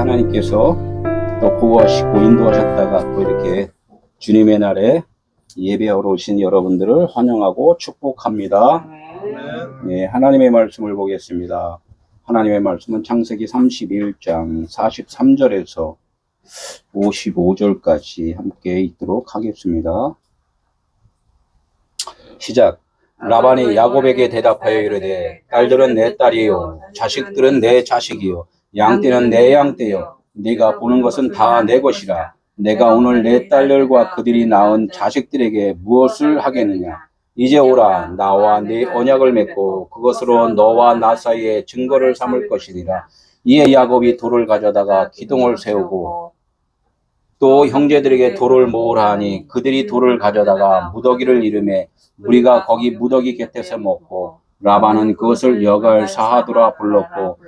하나님께서 또 보호하시고 인도하셨다가 또 이렇게 주님의 날에 예배하러 오신 여러분들을 환영하고 축복합니다. 네, 하나님의 말씀을 보겠습니다. 하나님의 말씀은 창세기 31장 43절에서 55절까지 함께 읽도록 하겠습니다. 시작. 라반이 야곱에게 대답하여 이르되 딸들은 내 딸이요 자식들은 내 자식이요 양떼는 내 양떼요 네가 보는 것은 다 내 것이라. 내가 오늘 내 딸들과 그들이 낳은 자식들에게 무엇을 하겠느냐. 이제 오라. 나와 네 언약을 맺고 그것으로 너와 나 사이에 증거를 삼을 것이니라. 이에 야곱이 돌을 가져다가 기둥을 세우고 또 형제들에게 돌을 모으라 하니 그들이 돌을 가져다가 무더기를 이르매 우리가 거기 무더기 곁에서 먹고 라반은 그것을 여갈 사하두라 불렀고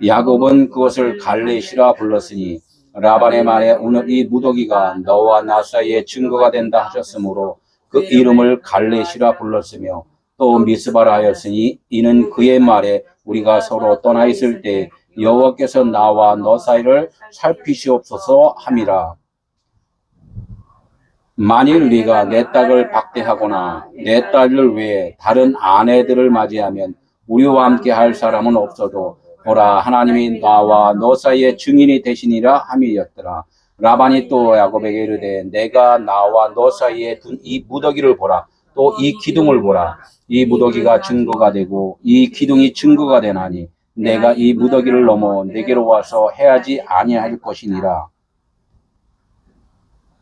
야곱은 그것을 갈레시라 불렀으니 라반의 말에 오늘 이 무더기가 너와 나 사이에 증거가 된다 하셨으므로 그 이름을 갈레시라 불렀으며 또 미스바라 하였으니 이는 그의 말에 우리가 서로 떠나 있을 때 여호와께서 나와 너 사이를 살피시옵소서 함이라. 만일 네가 내 딸을 박대하거나 내 딸을 위해 다른 아내들을 맞이하면 우리와 함께 할 사람은 없어도 보라 하나님이 나와 너 사이에 증인이 되시니라 함이었더라. 라반이 또 야곱에게 이르되 내가 나와 너 사이에 둔 이 무더기를 보라. 또 이 기둥을 보라. 이 무더기가 증거가 되고 이 기둥이 증거가 되나니 내가 이 무더기를 넘어 내게로 와서 해하지 아니할 것이니라.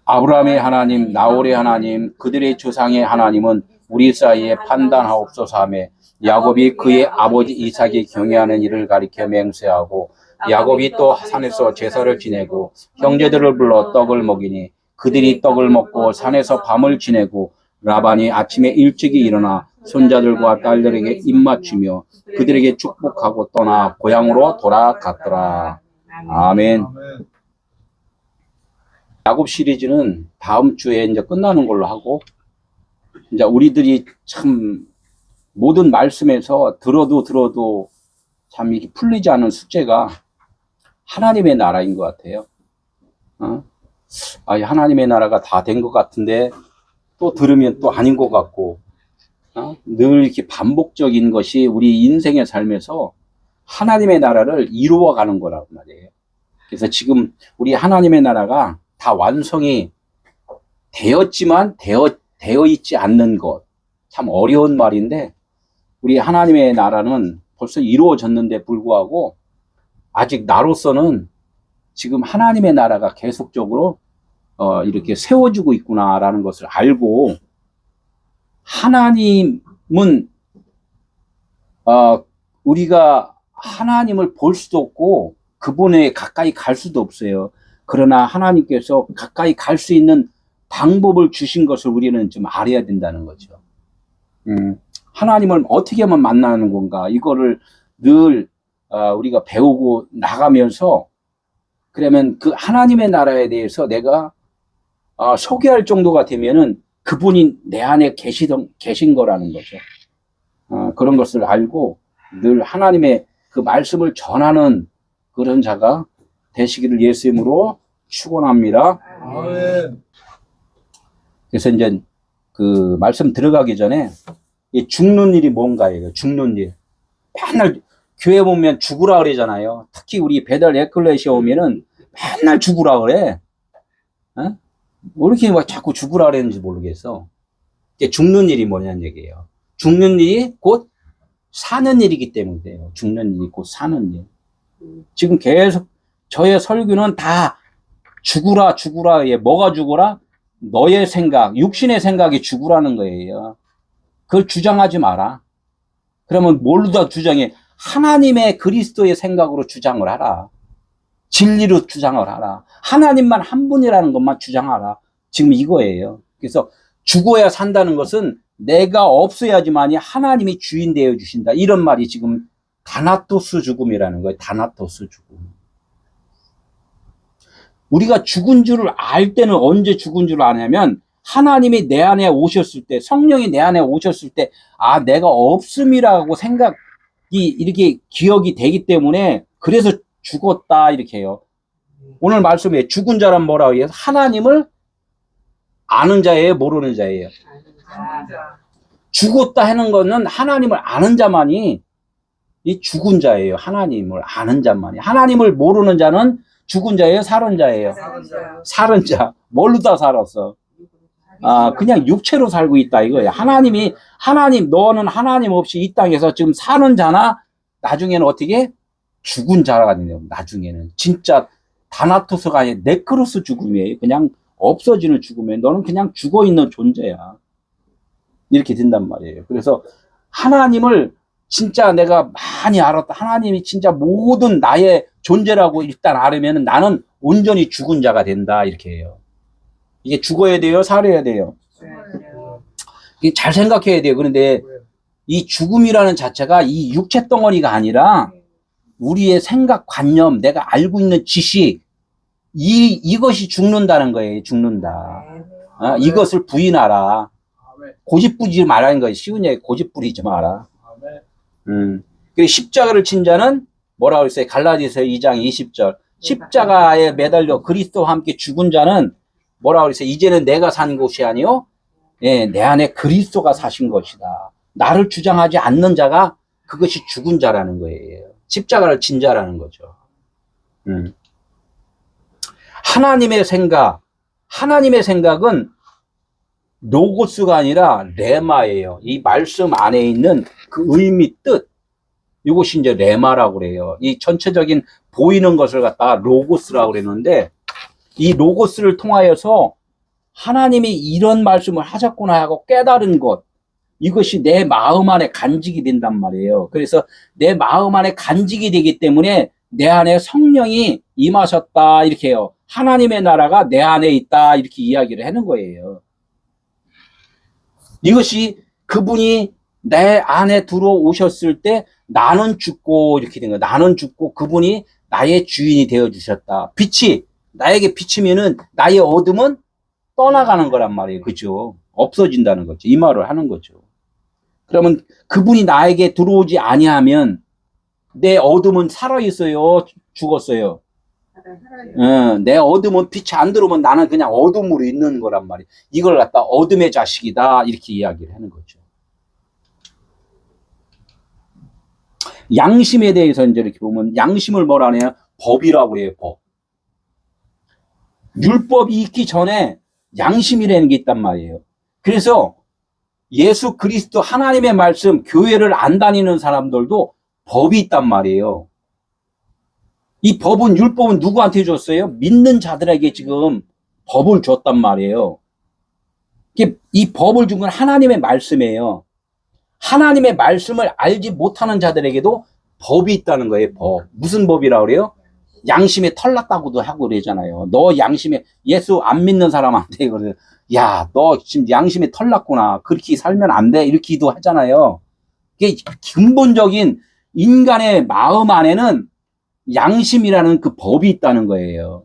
아브라함의 하나님, 나홀의 하나님, 그들의 조상의 하나님은 우리 사이에 판단하옵소서 하며 야곱이 그의 아버지 이삭이 경외하는 일을 가리켜 맹세하고 야곱이 또 산에서 제사를 지내고 형제들을 불러 떡을 먹이니 그들이 떡을 먹고 산에서 밤을 지내고 라반이 아침에 일찍이 일어나 손자들과 딸들에게 입맞추며 그들에게 축복하고 떠나 고향으로 돌아갔더라. 아멘. 야곱 시리즈는 다음 주에 이제 끝나는 걸로 하고, 이제 우리들이 참 모든 말씀에서 들어도 참 이게 풀리지 않은 숙제가 하나님의 나라인 것 같아요. 하나님의 나라가 다 된 것 같은데 또 들으면 또 아닌 것 같고, 늘 이렇게 반복적인 것이 우리 인생의 삶에서 하나님의 나라를 이루어가는 거라고 말이에요. 그래서 지금 우리 하나님의 나라가 다 완성이 되었지만 되어 있지 않는 것. 참 어려운 말인데 우리 하나님의 나라는 벌써 이루어졌는데 불구하고 아직 나로서는 지금 하나님의 나라가 계속적으로 이렇게 세워지고 있구나라는 것을 알고 하나님은 우리가 하나님을 볼 수도 없고 그분에 가까이 갈 수도 없어요. 그러나 하나님께서 가까이 갈 수 있는 방법을 주신 것을 우리는 좀 알아야 된다는 거죠. 하나님을 어떻게 하면 만나는 건가? 이거를 늘 우리가 배우고 나가면서 그러면 그 하나님의 나라에 대해서 내가 소개할 정도가 되면은 그분이 내 안에 계신 거라는 거죠. 그런 것을 알고 늘 하나님의 그 말씀을 전하는 그런 자가 되시기를 예수 이름으로 축원합니다. 아멘. 그래서 이제 그 말씀 들어가기 전에 이 죽는 일이 뭔가예요. 죽는 일. 맨날 교회 보면 죽으라 그러잖아요. 특히 우리 베들 에클레시아 오면은 맨날 죽으라 그래. 왜 이렇게 막 자꾸 죽으라 그랬는지 모르겠어. 이제 죽는 일이 뭐냐는 얘기예요. 죽는 일이 곧 사는 일이기 때문이에요. 죽는 일이 곧 사는 일. 지금 계속 저의 설교는 다 죽으라. 예, 뭐가 죽으라? 너의 생각, 육신의 생각이 죽으라는 거예요. 그걸 주장하지 마라. 그러면 뭘로 다 주장해? 하나님의 그리스도의 생각으로 주장을 하라. 진리로 주장을 하라. 하나님만 한 분이라는 것만 주장하라. 지금 이거예요. 그래서 죽어야 산다는 것은 내가 없어야지만이 하나님이 주인 되어 주신다. 이런 말이 지금 다나토스 죽음이라는 거예요. 다나토스 죽음. 우리가 죽은 줄을 알 때는 언제 죽은 줄을 아냐면 하나님이 내 안에 오셨을 때, 성령이 내 안에 오셨을 때, 내가 없음이라고 이렇게 기억이 되기 때문에 그래서 죽었다 이렇게 해요. 오늘 말씀에 죽은 자란 뭐라고 해요? 하나님을 아는 자예요, 모르는 자예요? 죽었다 하는 거는 하나님을 아는 자만이 이 죽은 자예요. 하나님을 아는 자만이. 하나님을 모르는 자는 죽은 자예요, 살은 자예요? 살은 자. 뭘로 다 살았어? 그냥 육체로 살고 있다 이거예요. 너는 하나님 없이 이 땅에서 지금 사는 자나 나중에는 어떻게? 죽은 자가 되네요. 나중에는. 진짜 다나토스가 아니라 네크로스 죽음이에요. 그냥 없어지는 죽음이에요. 너는 그냥 죽어 있는 존재야. 이렇게 된단 말이에요. 그래서 하나님을 진짜 내가 많이 알았다. 하나님이 진짜 모든 나의 존재라고 일단 알으면 나는 온전히 죽은 자가 된다. 이렇게 해요. 이게 죽어야 돼요? 살아야 돼요? 이게 잘 생각해야 돼요. 그런데 이 죽음이라는 자체가 이 육체 덩어리가 아니라 우리의 생각, 관념, 내가 알고 있는 지식, 이것이 죽는다는 거예요. 죽는다. 이것을 부인하라. 고집 부리지 말라는 거예요. 쉬운 얘기, 고집 부리지 마라. 그리고 십자가를 친 자는 뭐라고 했어요? 갈라디아서 2장 20절. 십자가에 매달려 그리스도와 함께 죽은 자는 뭐라고 그랬어요? 이제는 내가 산 것이 아니요, 예, 내 안에 그리스도가 사신 것이다. 나를 주장하지 않는 자가 그것이 죽은 자라는 거예요. 십자가를 진 자라는 거죠. 하나님의 생각은 로고스가 아니라 레마예요. 이 말씀 안에 있는 그 의미, 뜻, 이것이 이제 레마라고 그래요. 이 전체적인 보이는 것을 갖다가 로고스라고 그랬는데, 이 로고스를 통하여서 하나님이 이런 말씀을 하셨구나 하고 깨달은 것, 이것이 내 마음 안에 간직이 된단 말이에요. 그래서 내 마음 안에 간직이 되기 때문에 내 안에 성령이 임하셨다 이렇게 해요. 하나님의 나라가 내 안에 있다 이렇게 이야기를 하는 거예요. 이것이 그분이 내 안에 들어오셨을 때 나는 죽고 이렇게 된 거예요. 나는 죽고 그분이 나의 주인이 되어주셨다. 빛이 나에게 비치면은 나의 어둠은 떠나가는 거란 말이에요. 그죠? 없어진다는 거죠. 이 말을 하는 거죠. 그러면 그분이 나에게 들어오지 아니하면 내 어둠은 살아있어요? 죽었어요? 내 어둠은 빛이 안 들어오면 나는 그냥 어둠으로 있는 거란 말이에요. 이걸 갖다 어둠의 자식이다 이렇게 이야기를 하는 거죠. 양심에 대해서 이제 이렇게 보면 양심을 뭐라 하냐? 법이라고 그래요. 법. 율법이 있기 전에 양심이라는 게 있단 말이에요. 그래서 예수 그리스도 하나님의 말씀, 교회를 안 다니는 사람들도 법이 있단 말이에요. 이 법은, 율법은 누구한테 줬어요? 믿는 자들에게 지금 법을 줬단 말이에요. 이 법을 준 건 하나님의 말씀이에요. 하나님의 말씀을 알지 못하는 자들에게도 법이 있다는 거예요. 법. 무슨 법이라고 그래요? 양심에 털났다고도 하고 그러잖아요. 너 양심에, 예수 안 믿는 사람한테 그래, 야, 너 지금 양심에 털났구나. 그렇게 살면 안 돼. 이렇게도 하잖아요. 이게 근본적인 인간의 마음 안에는 양심이라는 그 법이 있다는 거예요.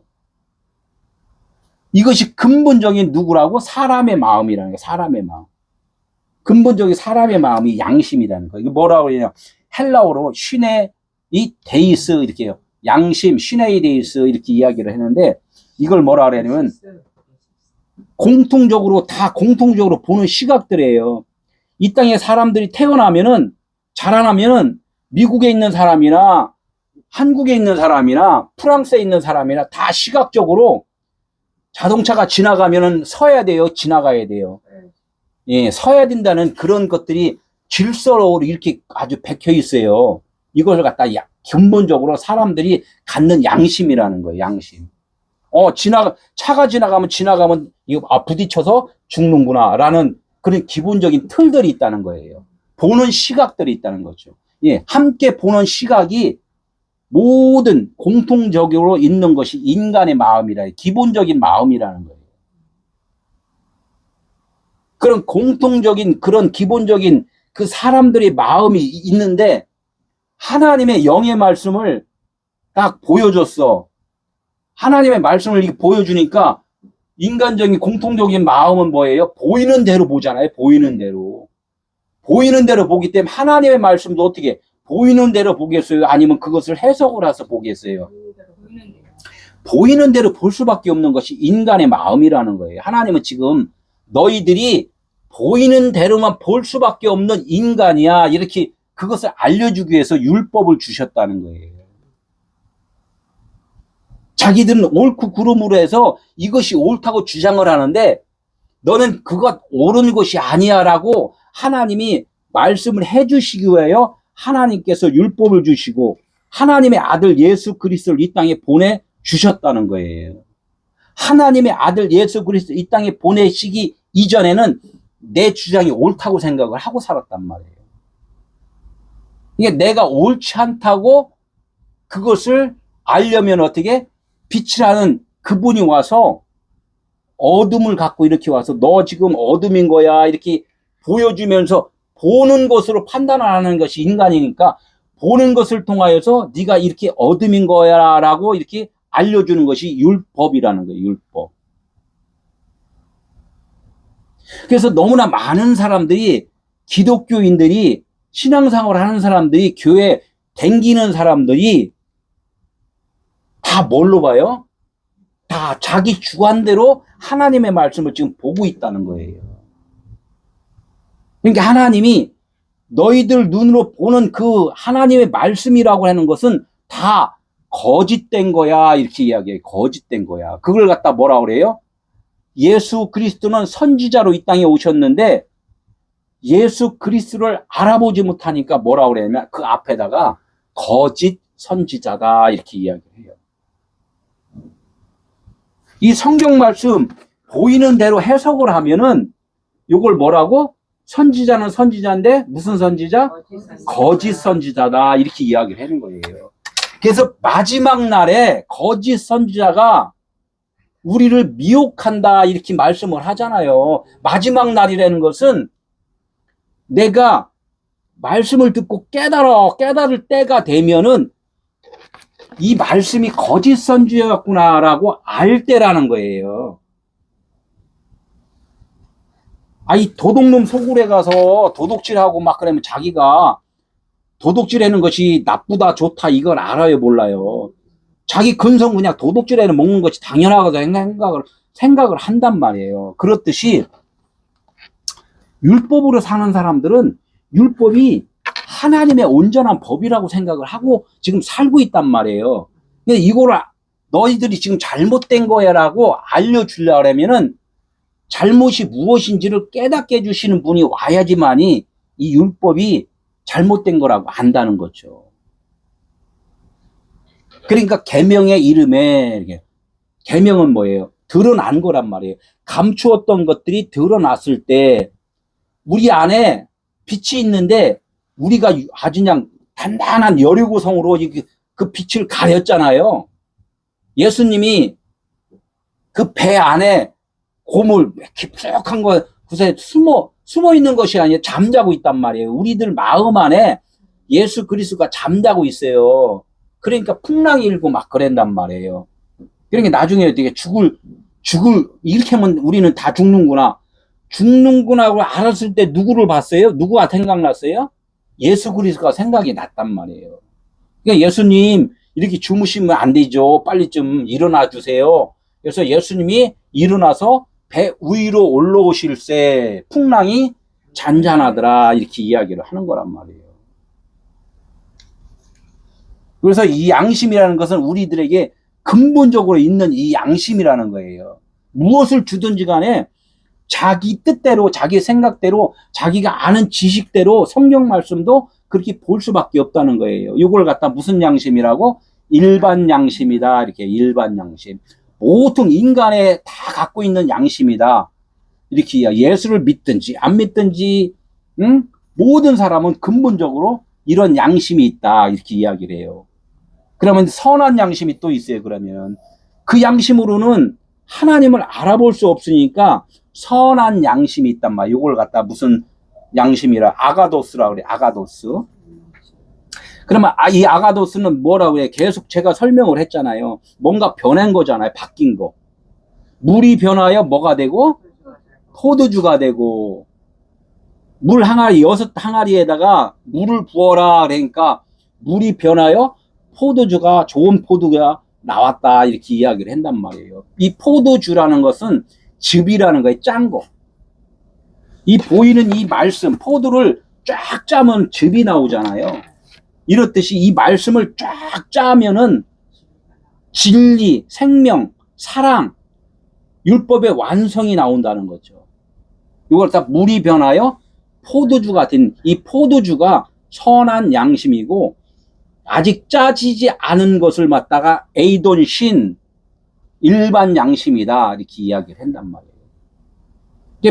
이것이 근본적인 누구라고? 사람의 마음이라는 거예요. 사람의 마음. 근본적인 사람의 마음이 양심이라는 거예요. 이게 뭐라고 그러냐? 헬라어로 시네 이 데이스 이렇게 해요. 양심, 시네이 데이스 이렇게 이야기를 했는데, 이걸 뭐라 그러냐면 공통적으로 보는 시각들이에요. 이 땅에 사람들이 태어나면은, 자라나면은 미국에 있는 사람이나 한국에 있는 사람이나 프랑스에 있는 사람이나 다 시각적으로 자동차가 지나가면은 서야 돼요? 지나가야 돼요? 예, 서야 된다는 그런 것들이 질서로 이렇게 아주 박혀 있어요. 이걸 갖다 근본적으로 사람들이 갖는 양심이라는 거예요. 양심. 차가 지나가면 이거 부딪혀서 죽는구나 라는 그런 기본적인 틀들이 있다는 거예요. 보는 시각들이 있다는 거죠. 예, 함께 보는 시각이 모든 공통적으로 있는 것이 인간의 마음이라, 기본적인 마음이라는 거예요. 그런 공통적인, 그런 기본적인 그 사람들의 마음이 있는데, 하나님의 영의 말씀을 딱 보여줬어. 하나님의 말씀을 이렇게 보여주니까 인간적인 공통적인 마음은 뭐예요? 보이는 대로 보잖아요. 보이는 대로. 보이는 대로 보기 때문에 하나님의 말씀도 어떻게 보이는 대로 보겠어요? 아니면 그것을 해석을 해서 보겠어요? 보이는 대로 볼 수밖에 없는 것이 인간의 마음이라는 거예요. 하나님은 지금 너희들이 보이는 대로만 볼 수밖에 없는 인간이야. 이렇게 그것을 알려주기 위해서 율법을 주셨다는 거예요. 자기들은 옳고 그름으로 해서 이것이 옳다고 주장을 하는데 너는 그것 옳은 것이 아니야 라고 하나님이 말씀을 해주시기 위하여 하나님께서 율법을 주시고 하나님의 아들 예수 그리스도를 이 땅에 보내주셨다는 거예요. 하나님의 아들 예수 그리스도 이 땅에 보내시기 이전에는 내 주장이 옳다고 생각을 하고 살았단 말이에요. 이게 내가 옳지 않다고 그것을 알려면 어떻게? 빛이라는 그분이 와서 어둠을 갖고 이렇게 와서 너 지금 어둠인 거야 이렇게 보여주면서 보는 것으로 판단하는 것이 인간이니까 보는 것을 통하여서 네가 이렇게 어둠인 거야 라고 이렇게 알려주는 것이 율법이라는 거예요. 율법. 그래서 너무나 많은 사람들이 기독교인들이 신앙생활을 하는 사람들이 교회 댕기는 사람들이 다 뭘로 봐요? 다 자기 주관대로 하나님의 말씀을 지금 보고 있다는 거예요. 그러니까 하나님이 너희들 눈으로 보는 그 하나님의 말씀이라고 하는 것은 다 거짓된 거야 이렇게 이야기해요. 거짓된 거야. 그걸 갖다 뭐라 그래요? 예수 그리스도는 선지자로 이 땅에 오셨는데 예수 그리스도를 알아보지 못하니까 뭐라 그러냐면 그 앞에다가 거짓 선지자다 이렇게 이야기를 해요. 이 성경 말씀 보이는 대로 해석을 하면은 이걸 뭐라고? 선지자는 선지자인데 무슨 선지자? 거짓 선지자다 이렇게 이야기를 하는 거예요. 그래서 마지막 날에 거짓 선지자가 우리를 미혹한다 이렇게 말씀을 하잖아요. 마지막 날이라는 것은 내가 말씀을 듣고 깨달을 때가 되면은 이 말씀이 거짓 선지자였구나라고 알 때라는 거예요. 이 도둑놈 소굴에 가서 도둑질하고 막 그러면 자기가 도둑질하는 것이 나쁘다 좋다 이건 알아요 몰라요? 자기 근성 그냥 도둑질해는 먹는 것이 당연하다고 생각을 한단 말이에요. 그렇듯이 율법으로 사는 사람들은 율법이 하나님의 온전한 법이라고 생각을 하고 지금 살고 있단 말이에요. 근데 이거를 너희들이 지금 잘못된 거야라고 알려주려고 하면은 잘못이 무엇인지를 깨닫게 해주시는 분이 와야지만이 이 율법이 잘못된 거라고 안다는 거죠. 그러니까 계명의 이름에 계명은 뭐예요? 드러난 거란 말이에요. 감추었던 것들이 드러났을 때 우리 안에 빛이 있는데 우리가 아주 그냥 단단한 여리고성으로 그 빛을 가렸잖아요. 예수님이 그 배 안에 고물 깊숙한 거 곳에 숨어 있는 것이 아니라 잠자고 있단 말이에요. 우리들 마음 안에 예수 그리스도가 잠자고 있어요. 그러니까 풍랑이 일고 막 그랬단 말이에요. 그러니까 나중에 되게 이렇게 하면 우리는 다 죽는구나고 알았을 때 누구를 봤어요? 누구가 생각났어요? 예수 그리스도가 생각이 났단 말이에요. 그러니까 예수님 이렇게 주무시면 안 되죠. 빨리 좀 일어나 주세요. 그래서 예수님이 일어나서 배 위로 올라오실새 풍랑이 잔잔하더라 이렇게 이야기를 하는 거란 말이에요. 그래서 이 양심이라는 것은 우리들에게 근본적으로 있는 이 양심이라는 거예요. 무엇을 주든지 간에 자기 뜻대로 자기 생각대로 자기가 아는 지식대로 성경 말씀도 그렇게 볼 수밖에 없다는 거예요. 이걸 갖다 무슨 양심이라고? 일반 양심이다. 이렇게 일반 양심. 보통 인간에 다 갖고 있는 양심이다. 이렇게 예수를 믿든지 안 믿든지 모든 사람은 근본적으로 이런 양심이 있다. 이렇게 이야기를 해요. 그러면 선한 양심이 또 있어요. 그러면 그 양심으로는 하나님을 알아볼 수 없으니까 선한 양심이 있단 말이에요. 이걸 갖다 무슨 양심이라 아가도스라 그래. 아가도스. 그러면 이 아가도스는 뭐라고 해? 계속 제가 설명을 했잖아요. 뭔가 변한 거잖아요. 바뀐 거. 물이 변하여 뭐가 되고? 포도주가 되고. 물 항아리, 6항아리에다가 물을 부어라. 그러니까 물이 변하여 포도주가, 좋은 포도가 나왔다. 이렇게 이야기를 한단 말이에요. 이 포도주라는 것은 즙이라는 거예요. 짠 거. 이 보이는 이 말씀, 포도를 쫙 짜면 즙이 나오잖아요. 이렇듯이 이 말씀을 쫙 짜면은 진리, 생명, 사랑, 율법의 완성이 나온다는 거죠. 이걸 다 물이 변하여 포도주가 된, 이 포도주가 선한 양심이고 아직 짜지지 않은 것을 갖다가 에이돈 신, 일반 양심이다. 이렇게 이야기를 한단 말이에요.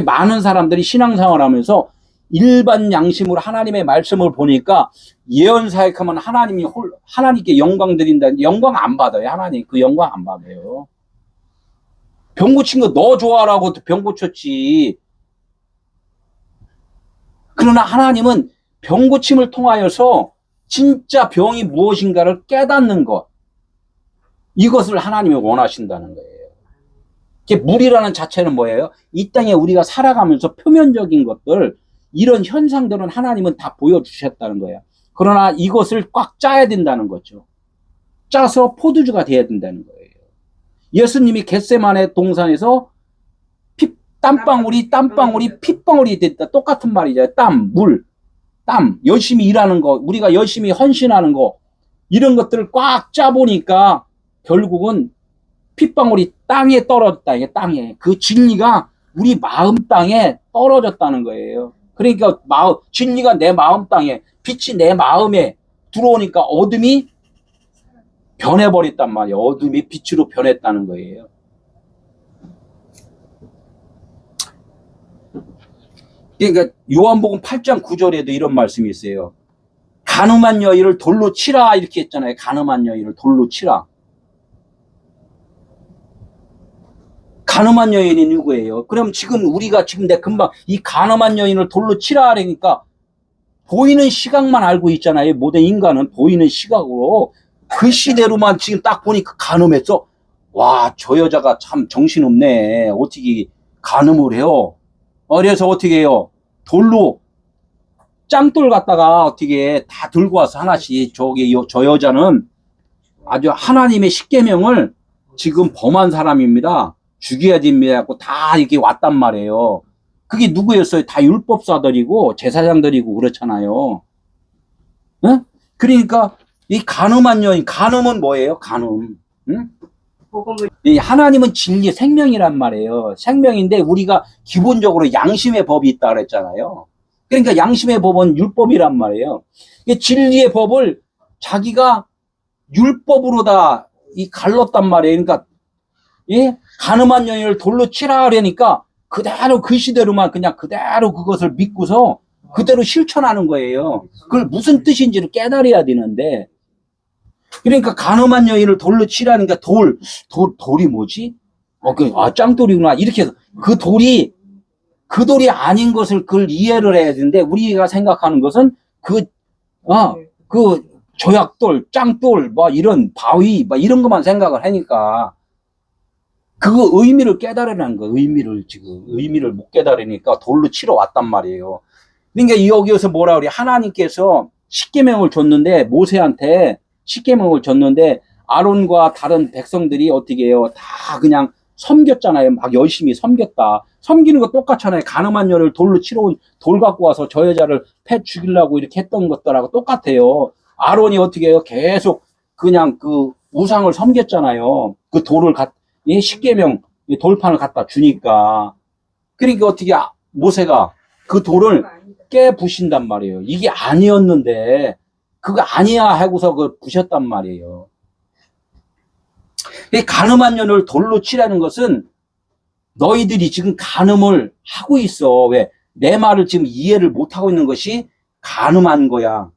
많은 사람들이 신앙생활 하면서 일반 양심으로 하나님의 말씀을 보니까 예언 사역하면 하나님께 영광 드린다. 영광 안 받아요. 하나님 그 영광 안 받아요. 병 고친 거 너 좋아라고 병 고쳤지. 그러나 하나님은 병 고침을 통하여서 진짜 병이 무엇인가를 깨닫는 것, 이것을 하나님이 원하신다는 거예요. 물이라는 자체는 뭐예요? 이 땅에 우리가 살아가면서 표면적인 것들, 이런 현상들은 하나님은 다 보여주셨다는 거예요. 그러나 이것을 꽉 짜야 된다는 거죠. 짜서 포도주가 돼야 된다는 거예요. 예수님이 겟세마네 동산에서 땀방울이 핏방울이 됐다. 똑같은 말이죠. 땀, 물, 땀, 열심히 일하는 거, 우리가 열심히 헌신하는 거, 이런 것들을 꽉 짜보니까 결국은 핏방울이 땅에 떨어졌다. 이게 땅에. 그 진리가 우리 마음 땅에 떨어졌다는 거예요. 그러니까 진리가 내 마음 땅에, 빛이 내 마음에 들어오니까 어둠이 변해버렸단 말이에요. 어둠이 빛으로 변했다는 거예요. 그러니까 요한복음 8장 9절에도 이런 말씀이 있어요. 간음한 여인을 돌로 치라 이렇게 했잖아요. 간음한 여인을 돌로 치라. 간음한 여인이 누구예요? 그럼 지금 우리가 지금 내 금방 이 간음한 여인을 돌로 치라 하니까 보이는 시각만 알고 있잖아요. 모든 인간은 보이는 시각으로 그 시대로만 지금 딱 보니까 간음했어. 와, 저 여자가 참 정신없네. 어떻게 간음을 해요? 그래서 어떻게 해요? 돌로 짱돌 갖다가 어떻게 다 들고 와서 하나씩 저 여자는 아주 하나님의 십계명을 지금 범한 사람입니다. 죽여야 됩니다. 하고 다 이렇게 왔단 말이에요. 그게 누구였어요? 다 율법사들이고 제사장들이고 그렇잖아요. 응? 그러니까 이 간음한 여인, 간음은 뭐예요? 간음. 응? 이 하나님은 진리, 생명이란 말이에요. 생명인데 우리가 기본적으로 양심의 법이 있다 그랬잖아요. 그러니까 양심의 법은 율법이란 말이에요. 진리의 법을 자기가 율법으로 다 갈랐단 말이에요. 그러니까 간음한 여인을 돌로 치라 하려니까 그대로 그 시대로만 그냥 그대로 그것을 믿고서 그대로 실천하는 거예요. 그걸 무슨 뜻인지를 깨달아야 되는데, 그러니까 간음한 여인을 돌로 치라니까 돌이 뭐지? 짱돌이구나. 이렇게 해서 그 돌이 아닌 것을 그걸 이해를 해야 되는데, 우리가 생각하는 것은 그 조약돌, 짱돌, 이런 바위, 이런 것만 생각을 하니까, 그 의미를 깨달으라는 거예요. 의미를 못 깨달으니까 돌로 치러 왔단 말이에요. 그러니까 여기에서 뭐라 그래? 하나님께서 십계명을 줬는데, 모세한테 십계명을 줬는데, 아론과 다른 백성들이 어떻게 해요? 다 그냥 섬겼잖아요. 막 열심히 섬겼다. 섬기는 거 똑같잖아요. 간음한 여인을 돌로 치러 온 돌 갖고 와서 저 여자를 패 죽이려고 이렇게 했던 것들하고 똑같아요. 아론이 어떻게 해요? 계속 그냥 그 우상을 섬겼잖아요. 그 돌을 십계명 돌판을 갖다 주니까. 그러니까 어떻게 모세가 그 돌을 깨부신단 말이에요. 이게 아니었는데 그거 아니야 하고서 그 부셨단 말이에요. 이 간음한 여인을 돌로 치라는 것은 너희들이 지금 간음을 하고 있어. 왜? 내 말을 지금 이해를 못하고 있는 것이 간음한 거야.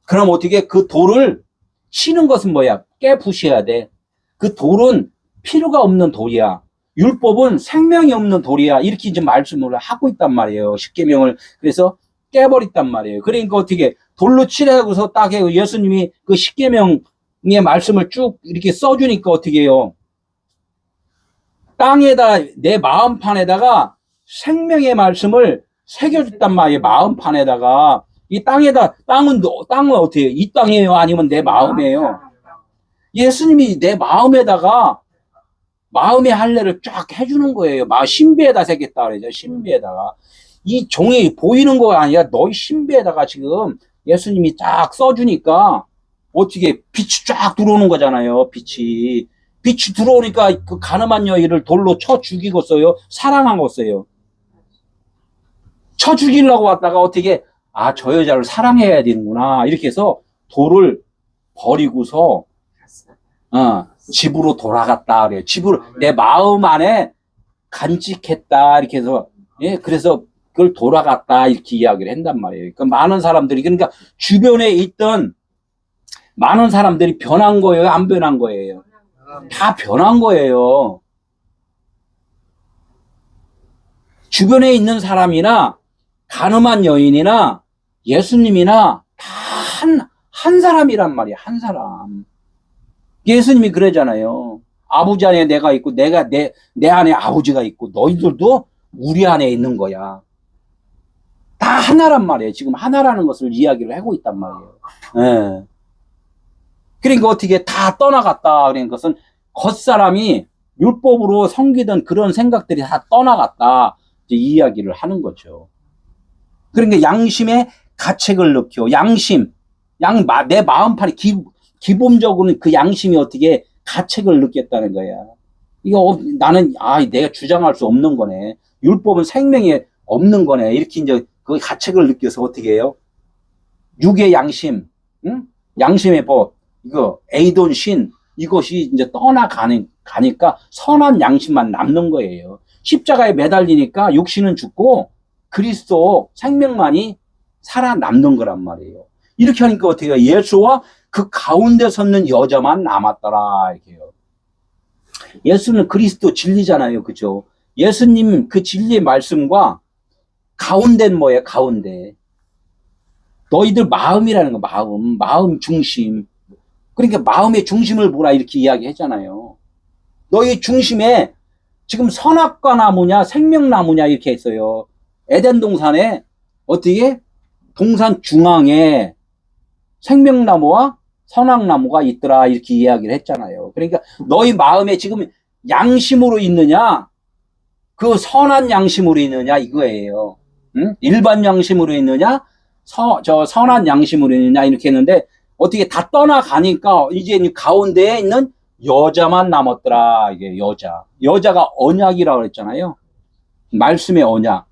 그럼 어떻게 그 돌을 치는 것은 뭐야? 깨부셔야 돼. 그 돌은 필요가 없는 돌이야. 율법은 생명이 없는 돌이야. 이렇게 이제 말씀을 하고 있단 말이에요. 십계명을. 그래서 깨버렸단 말이에요. 그러니까 어떻게 돌로 치라고서 딱 해요. 예수님이 그 십계명의 말씀을 쭉 이렇게 써주니까 어떻게 해요? 땅에다 내 마음판에다가 생명의 말씀을 새겨줬단 말이에요. 마음판에다가. 이 땅에다, 땅은 어떻게 해요? 이 땅이에요? 아니면 내 마음이에요? 예수님이 내 마음에다가 마음의 할례를 쫙 해주는 거예요. 신비에다 새겼다 그러죠. 신비에다가. 이 종이 보이는 거가 아니라 너희 신비에다가 지금 예수님이 쫙 써주니까 어떻게 빛이 쫙 들어오는 거잖아요. 빛이 들어오니까 그 가늠한 여인을 돌로 쳐 죽이겠어요? 사랑하겠어요? 쳐 죽이려고 왔다가 어떻게 저 여자를 사랑해야 되는구나 이렇게 해서 돌을 버리고서 집으로 돌아갔다 그래요. 집으로 내 마음 안에 간직했다 이렇게 해서 그래서 그걸 돌아갔다 이렇게 이야기를 한단 말이에요. 그러니까 많은 사람들이 그러니까 주변에 있던 많은 사람들이 변한 거예요, 안 변한 거예요? 다 변한 거예요. 주변에 있는 사람이나 가늠한 여인이나 예수님이나 다 한 사람이란 말이야. 한 사람. 예수님이 그러잖아요. 아버지 안에 내가 있고 내가 내 안에 아버지가 있고 너희들도 우리 안에 있는 거야. 다 하나란 말이에요. 지금 하나라는 것을 이야기를 하고 있단 말이에요. 예. 그러니까 어떻게 다 떠나갔다. 그러는 것은 겉사람이 율법으로 섬기던 그런 생각들이 다 떠나갔다. 이제 이 이야기를 하는 거죠. 그러니까 양심의 가책을 느껴. 내 마음판이 기본적으로는 그 양심이 어떻게 가책을 느꼈다는 거야. 이거 나는 내가 주장할 수 없는 거네. 율법은 생명이 없는 거네. 이렇게 이제 그 가책을 느껴서 어떻게 해요? 육의 양심, 응? 양심의 법, 이거 에이돈 신 이것이 이제 가니까 선한 양심만 남는 거예요. 십자가에 매달리니까 육신은 죽고 그리스도 생명만이 살아남는 거란 말이에요. 이렇게 하니까 어떻게 해요? 예수와 그 가운데 섰는 여자만 남았더라 이렇게 해요. 예수는 그리스도 진리잖아요. 그죠? 예수님 그 진리의 말씀과 가운데는 뭐예요? 가운데. 너희들 마음이라는 거, 마음 중심. 그러니까 마음의 중심을 보라 이렇게 이야기했잖아요. 너희 중심에 지금 선악과 나무냐 생명나무냐 이렇게 했어요. 에덴 동산에 어떻게 동산 중앙에 생명나무와 선악나무가 있더라 이렇게 이야기를 했잖아요. 그러니까 너희 마음에 지금 양심으로 있느냐 그 선한 양심으로 있느냐 이거예요. 응? 일반 양심으로 있느냐 선한 양심으로 있느냐 이렇게 했는데 어떻게 다 떠나가니까 이제 가운데에 있는 여자만 남았더라. 이게 여자가 언약이라고 그랬잖아요. 말씀의 언약.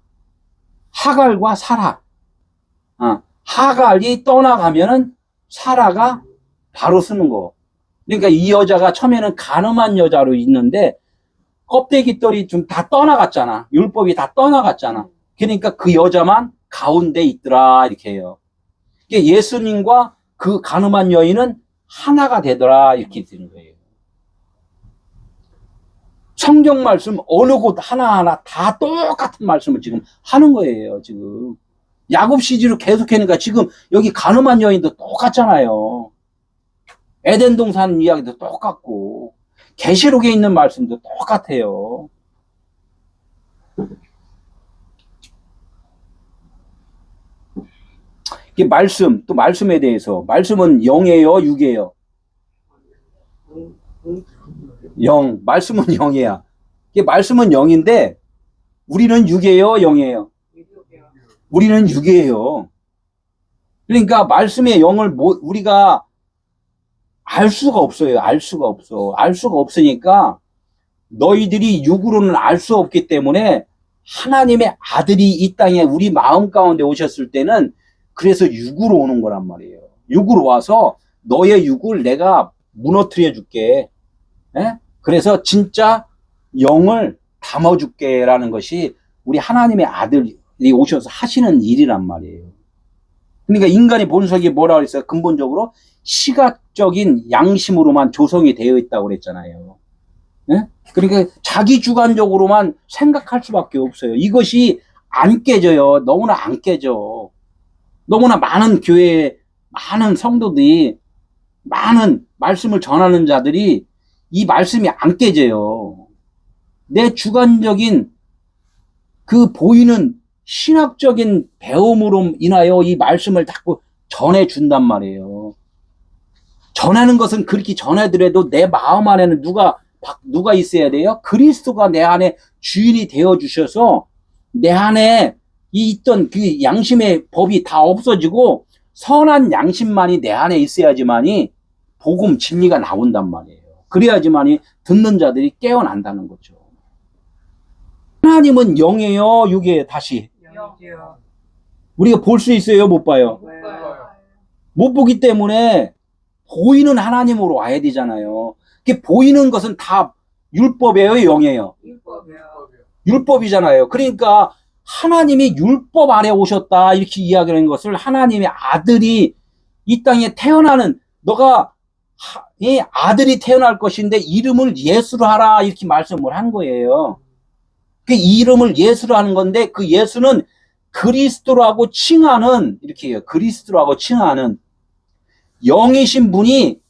하갈과 사라. 하갈이 떠나가면은 사라가 바로 쓰는 거. 그러니까 이 여자가 처음에는 가늠한 여자로 있는데 껍데기떨이 좀 다 떠나갔잖아. 율법이 다 떠나갔잖아. 그러니까 그 여자만 가운데 있더라 이렇게 해요. 예수님과 그 가늠한 여인은 하나가 되더라 이렇게 되는 거예요. 성경 말씀 어느 곳 하나하나 다 똑같은 말씀을 지금 하는 거예요. 지금 야곱 시지로 계속하니까 지금 여기 가늠한 여인도 똑같잖아요. 에덴 동산 이야기도 똑같고 계시록에 있는 말씀도 똑같아요. 이게 말씀, 또 말씀에 대해서 말씀은 영이에요, 육이에요? 영, 말씀은 영이야. 이게 말씀은 영인데 우리는 육이에요, 영이에요? 우리는 육이에요. 그러니까 말씀의 영을 우리가 알 수가 없어요. 알 수가 없어. 알 수가 없으니까 너희들이 육으로는 알 수 없기 때문에 하나님의 아들이 이 땅에 우리 마음 가운데 오셨을 때는 그래서 육으로 오는 거란 말이에요. 육으로 와서 너의 육을 내가 무너뜨려 줄게. 예? 그래서 진짜 영을 담아줄게 라는 것이 우리 하나님의 아들이 오셔서 하시는 일이란 말이에요. 그러니까 인간의 본성이 뭐라고 그랬어요? 근본적으로 시각적인 양심으로만 조성이 되어 있다고 그랬잖아요. 예? 그러니까 자기 주관적으로만 생각할 수밖에 없어요. 이것이 안 깨져요. 너무나 안 깨져. 너무나 많은 교회에 많은 성도들이 많은 말씀을 전하는 자들이 이 말씀이 안 깨져요. 내 주관적인 그 보이는 신학적인 배움으로 인하여 이 말씀을 자꾸 전해준단 말이에요. 전하는 것은 그렇게 전하더라도 내 마음 안에는 누가 있어야 돼요? 그리스도가 내 안에 주인이 되어 주셔서 내 안에 있던 그 양심의 법이 다 없어지고 선한 양심만이 내 안에 있어야지만이 복음 진리가 나온단 말이에요. 그래야지만이 듣는 자들이 깨어난다는 거죠. 하나님은 영이에요, 육이에요? 다시 영이요. 우리가 볼 수 있어요, 못 봐요? 못 보기 때문에 보이는 하나님으로 와야 되잖아요. 그게 보이는 것은 다 율법이에요, 영이에요? 율법이요. 율법이잖아요. 그러니까 하나님이 율법 아래 오셨다 이렇게 이야기하는 것을 하나님의 아들이 이 땅에 태어나는 너가 이 아들이 태어날 것인데 이름을 예수로 하라 이렇게 말씀을 한 거예요. 그 이름을 예수로 하는 건데 그 예수는 그리스도라고 칭하는 이렇게 해요. 그리스도라고 칭하는 영이신 분이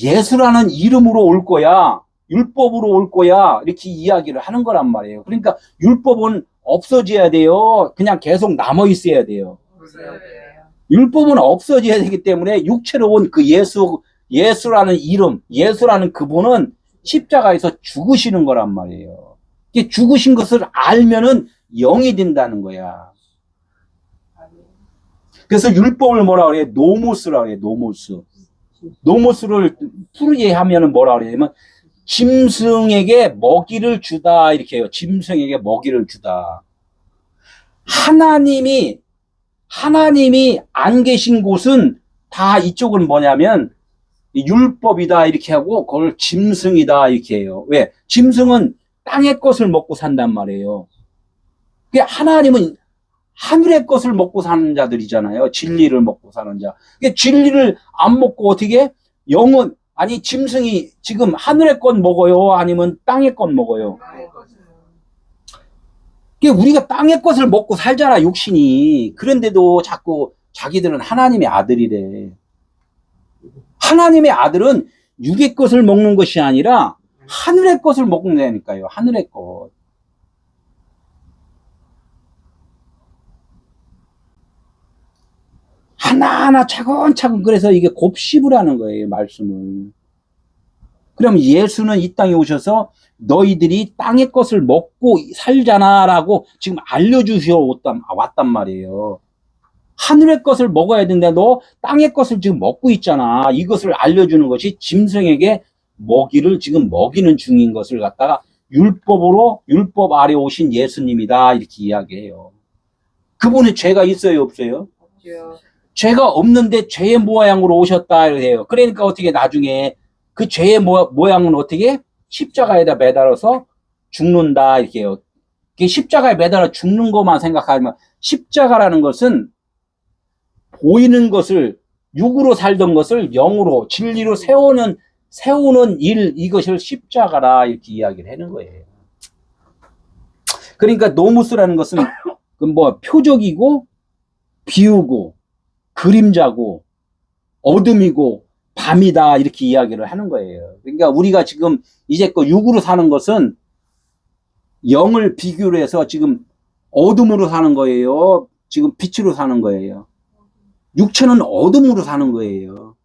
예수라는 이름으로 올 거야. 율법으로 올 거야. 이렇게 이야기를 하는 거란 말이에요. 그러니까 율법은 없어져야 돼요. 그냥 계속 남아 있어야 돼요. 율법은 없어져야 되기 때문에 육체로 온 그 예수라는 이름, 예수라는 그분은 십자가에서 죽으시는 거란 말이에요. 죽으신 것을 알면은 영이 된다는 거야. 그래서 율법을 뭐라 그래요? 노모스라 그래요. 노모스. 노모스를 풀이해 하면은 뭐라 그러냐면 짐승에게 먹이를 주다 이렇게 해요. 짐승에게 먹이를 주다. 하나님이 안 계신 곳은 다 이쪽은 뭐냐면 율법이다 이렇게 하고 그걸 짐승이다 이렇게 해요. 왜? 짐승은 땅의 것을 먹고 산단 말이에요. 하나님은 하늘의 것을 먹고 사는 자들이잖아요. 진리를 먹고 사는 자. 진리를 안 먹고 어떻게 영은 아니 짐승이 지금 하늘의 것 먹어요? 아니면 땅의 것 먹어요? 우리가 땅의 것을 먹고 살잖아, 육신이. 그런데도 자꾸 자기들은 하나님의 아들이래. 하나님의 아들은 육의 것을 먹는 것이 아니라 하늘의 것을 먹는다니까요. 하늘의 것. 하나하나 차근차근 그래서 이게 곱씹으라는 라는 거예요, 말씀을. 그럼 예수는 이 땅에 오셔서 너희들이 땅의 것을 먹고 살잖아 라고 지금 알려주시러 왔단 말이에요. 하늘의 것을 먹어야 된다. 너 땅의 것을 지금 먹고 있잖아. 이것을 알려주는 것이 짐승에게 먹이를 지금 먹이는 중인 것을 갖다가 율법 아래 오신 예수님이다 이렇게 이야기해요. 그분이 죄가 있어요, 없어요? 없죠. 죄가 없는데 죄의 모양으로 오셨다 이래요. 그러니까 어떻게 나중에 그 죄의 모양은 어떻게 십자가에다 매달아서 죽는다 이렇게 해요. 십자가에 매달아 죽는 것만 생각하면 십자가라는 것은 보이는 것을 육으로 살던 것을 영으로 진리로 세우는 일 이것을 십자가라 이렇게 이야기를 하는 거예요. 그러니까 노무스라는 것은 표적이고 비우고 그림자고 어둠이고 밤이다 이렇게 이야기를 하는 거예요. 그러니까 우리가 지금 이제껏 육으로 사는 것은 영을 비교로 해서 지금 어둠으로 사는 거예요. 지금 빛으로 사는 거예요. 육체는 어둠으로 사는 거예요.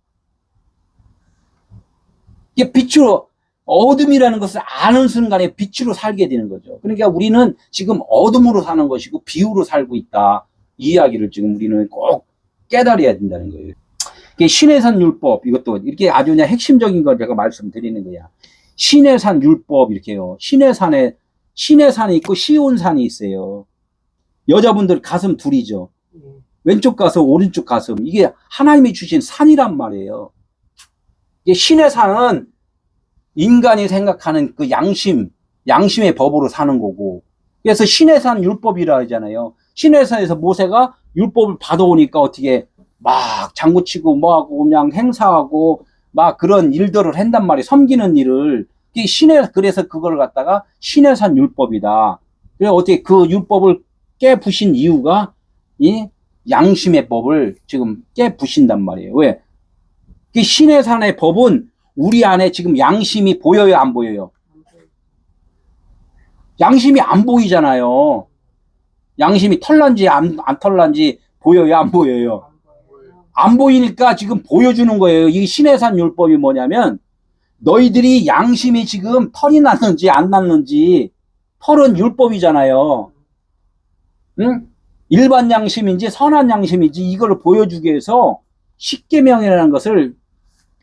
이게 빛으로 어둠이라는 것을 아는 순간에 빛으로 살게 되는 거죠. 그러니까 우리는 지금 어둠으로 사는 것이고 비유로 살고 있다. 이 이야기를 지금 우리는 꼭 깨달아야 된다는 거예요. 신의 산 율법 이것도 이렇게 아주 그냥 핵심적인 걸 제가 말씀드리는 거야. 신의 산 율법 이렇게요. 신의 산이 있고 시온산이 있어요. 여자분들 가슴 둘이죠. 왼쪽 가슴 오른쪽 가슴 이게 하나님이 주신 산이란 말이에요. 신의 산은 인간이 생각하는 그 양심의 법으로 사는 거고 그래서 신의 산 율법이라 하잖아요. 신의 산에서 모세가 율법을 받아오니까 어떻게 막 장구치고 뭐하고 그냥 행사하고 막 그런 일들을 한단 말이에요. 섬기는 일을. 그래서 그걸 갖다가 신의 산 율법이다. 그래서 어떻게 그 율법을 깨부신 이유가 이 양심의 법을 지금 깨부신단 말이에요. 왜? 신의 산의 법은 우리 안에 지금 양심이 보여요, 안 보여요? 양심이 안 보이잖아요. 양심이 털난지 안 털난지 보여요, 안 보여요? 안 보이니까 지금 보여주는 거예요. 이 신해산 율법이 뭐냐면 너희들이 양심이 지금 털이 났는지 안 났는지, 털은 율법이잖아요. 응? 일반 양심인지 선한 양심인지 이걸 보여주기 위해서 십계명이라는 것을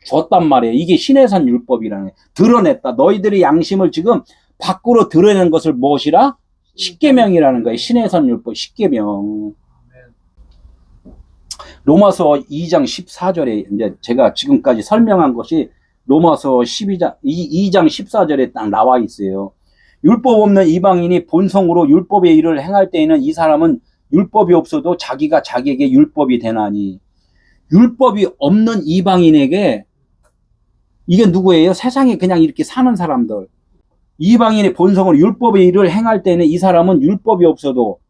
줬단 말이에요. 이게 신해산 율법이라는 거예요. 드러냈다. 너희들의 양심을 지금 밖으로 드러낸 것을 무엇이라? 십계명이라는 거예요. 신해산 율법 십계명. 로마서 2장 14절에 이제 제가 지금까지 설명한 것이 로마서 2장 14절에 딱 나와 있어요. 율법 없는 이방인이 본성으로 율법의 일을 행할 때에는 이 사람은 율법이 없어도 자기가 자기에게 율법이 되나니. 율법이 없는 이방인에게, 이게 누구예요? 세상에 그냥 이렇게 사는 사람들. 이방인의 본성으로 율법의 일을 행할 때는 이 사람은 율법이 없어도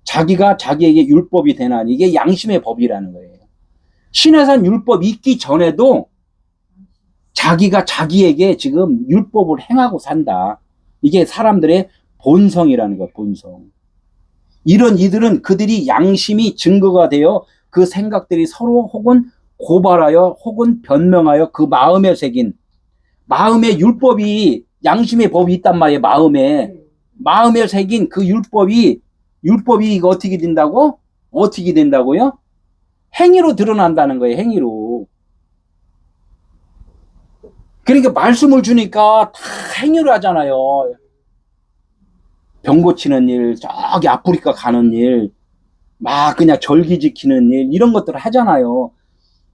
자기가 자기에게 율법이 되나니. 이게 양심의 법이라는 거예요. 신해산 율법 있기 전에도 자기가 자기에게 지금 율법을 행하고 산다. 이게 사람들의 본성이라는 거예요. 본성. 이런 이들은 그들이 양심이 증거가 되어 그 생각들이 서로 혹은 고발하여 혹은 변명하여 그 마음에 새긴, 마음에 율법이, 양심의 법이 있단 말이에요. 마음에 새긴 그 율법이 이거 어떻게 된다고? 어떻게 된다고요? 행위로 드러난다는 거예요. 행위로. 그러니까 말씀을 주니까 다 행위로 하잖아요. 병 고치는 일, 저기 아프리카 가는 일, 막 그냥 절기 지키는 일, 이런 것들을 하잖아요.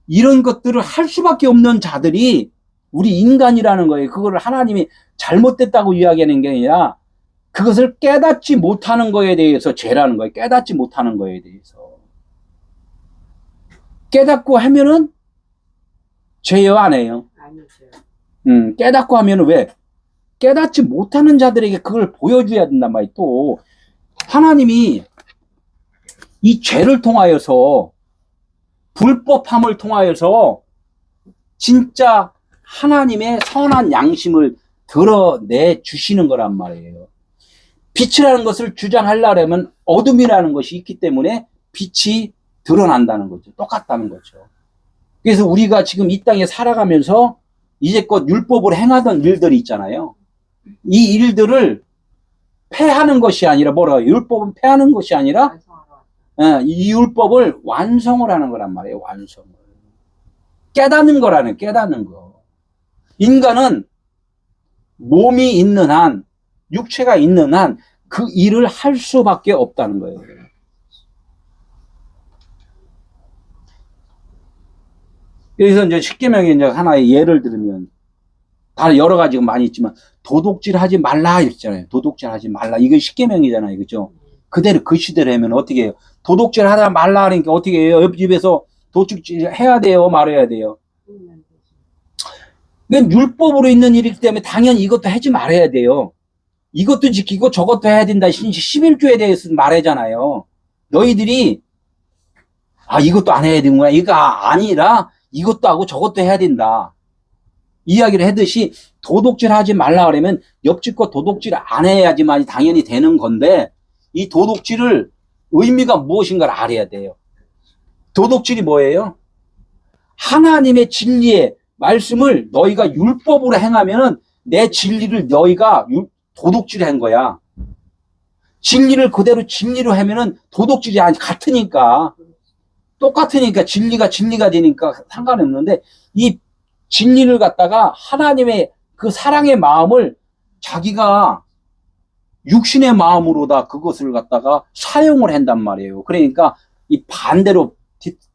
이런 것들을 할 수밖에 없는 자들이 우리 인간이라는 거예요. 그거를 하나님이 잘못됐다고 이야기하는 게 아니라 그것을 깨닫지 못하는 거에 대해서 죄라는 거예요. 깨닫지 못하는 거에 대해서. 깨닫고 하면은 죄요, 안 해요? 아니죠. 깨닫고 하면은 왜? 깨닫지 못하는 자들에게 그걸 보여줘야 된단 말이에요. 또 하나님이 이 죄를 통하여서, 불법함을 통하여서 진짜 하나님의 선한 양심을 드러내 주시는 거란 말이에요. 빛이라는 것을 주장하려면 어둠이라는 것이 있기 때문에 빛이 드러난다는 거죠. 똑같다는 거죠. 그래서 우리가 지금 이 땅에 살아가면서 이제껏 율법을 행하던 일들이 있잖아요. 이 일들을 폐하는 것이 아니라, 뭐라고요? 율법은 폐하는 것이 아니라 이 율법을 완성을 하는 거란 말이에요. 완성을. 깨닫는 거라는, 깨닫는 거. 인간은 몸이 있는 한, 육체가 있는 한 그 일을 할 수밖에 없다는 거예요. 여기서 이제 십계명의 이제 하나의 예를 들면, 다 여러 가지가 많이 있지만 도둑질 하지 말라 이랬잖아요. 도둑질 하지 말라. 이거 십계명이잖아요. 그죠? 그대로 그 시대로 하면 어떻게 해요? 도둑질 하다 말라 하니까 어떻게 해요? 옆집에서 도둑질 해야 돼요? 말아야 돼요? 이건 율법으로 있는 일이기 때문에 당연히 이것도 하지 말아야 돼요. 이것도 지키고 저것도 해야 된다. 11조에 대해서 말하잖아요. 너희들이 이것도 안 해야 되는구나. 이거 아니라 이것도 하고 저것도 해야 된다. 이야기를 하듯이 도둑질 하지 말라 그러면 옆집 거 도둑질 안 해야지만 당연히 되는 건데, 이 도둑질을 의미가 무엇인가를 알아야 돼요. 도둑질이 뭐예요? 하나님의 진리의 말씀을 너희가 율법으로 행하면은 내 진리를 너희가 도둑질한 거야. 진리를 그대로 진리로 하면은 도둑질이 아니, 같으니까, 똑같으니까 진리가 되니까 상관없는데, 이 진리를 갖다가 하나님의 그 사랑의 마음을 자기가 육신의 마음으로다 그것을 갖다가 사용을 한단 말이에요. 그러니까 이 반대로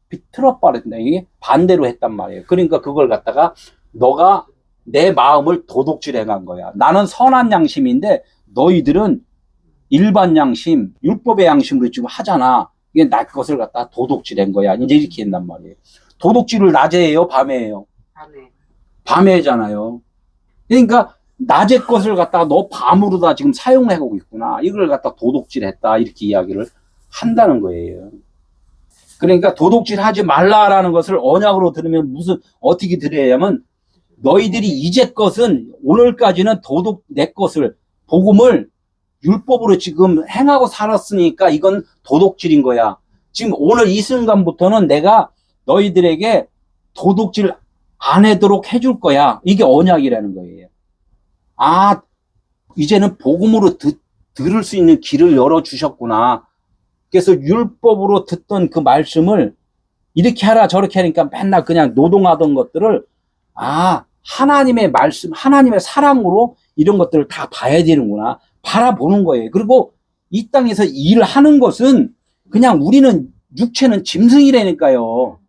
비틀어 버린다. 이게 반대로 했단 말이에요. 그러니까 그걸 갖다가 너가 내 마음을 도둑질해 간 거야. 나는 선한 양심인데 너희들은 일반 양심, 율법의 양심으로 지금 하잖아. 이게 나 것을 갖다가 도둑질한 거야. 이제 이렇게 한단 말이에요. 도둑질을 낮에 해요, 밤에 해요? 밤에 하잖아요. 그러니까 낮에 것을 갖다가 너 밤으로 다 지금 사용하고 있구나. 이걸 갖다 도둑질했다. 이렇게 이야기를 한다는 거예요. 그러니까 도둑질 하지 말라라는 것을 언약으로 들으면 어떻게 들어야냐면, 너희들이 이제 것은 오늘까지는 내 것을, 복음을 율법으로 지금 행하고 살았으니까 이건 도둑질인 거야. 지금 오늘 이 순간부터는 내가 너희들에게 도둑질 안 하도록 해줄 거야. 이게 언약이라는 거예요. 아, 이제는 복음으로 들을 수 있는 길을 열어주셨구나. 그래서 율법으로 듣던 그 말씀을 이렇게 하라 저렇게 하니까 맨날 그냥 노동하던 것들을 하나님의 말씀, 하나님의 사랑으로 이런 것들을 다 봐야 되는구나. 바라보는 거예요. 그리고 이 땅에서 일을 하는 것은 그냥 우리는 육체는 짐승이라니까요.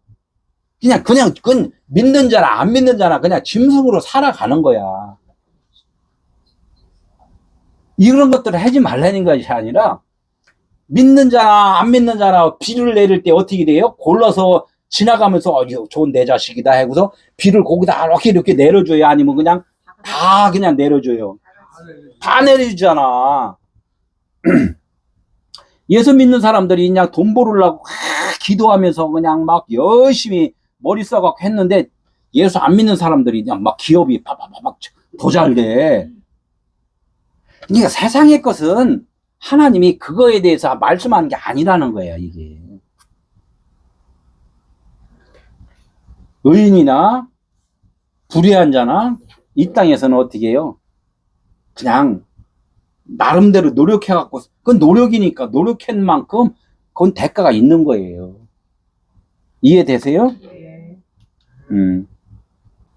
그건 믿는 자나 안 믿는 자나 그냥 짐승으로 살아가는 거야. 이런 것들을 하지 말라는 것이 아니라 믿는 자나 안 믿는 자나 비를 내릴 때 어떻게 돼요? 골라서 지나가면서 좋은 내 자식이다 하고서 비를 거기다 이렇게 내려줘요? 아니면 그냥 다 그냥 내려줘요? 다 내려주잖아. 예수 믿는 사람들이 그냥 돈 벌으려고 기도하면서 그냥 막 열심히 머리 써갖고 했는데 예수 안 믿는 사람들이 그냥 막 기업이 막 더 잘 돼. 그러니까 세상의 것은 하나님이 그거에 대해서 말씀하는 게 아니라는 거예요, 이게. 의인이나 불의한 자나 이 땅에서는 어떻게 해요? 그냥 나름대로 노력해갖고, 그건 노력이니까 노력한 만큼 그건 대가가 있는 거예요. 이해되세요? 네.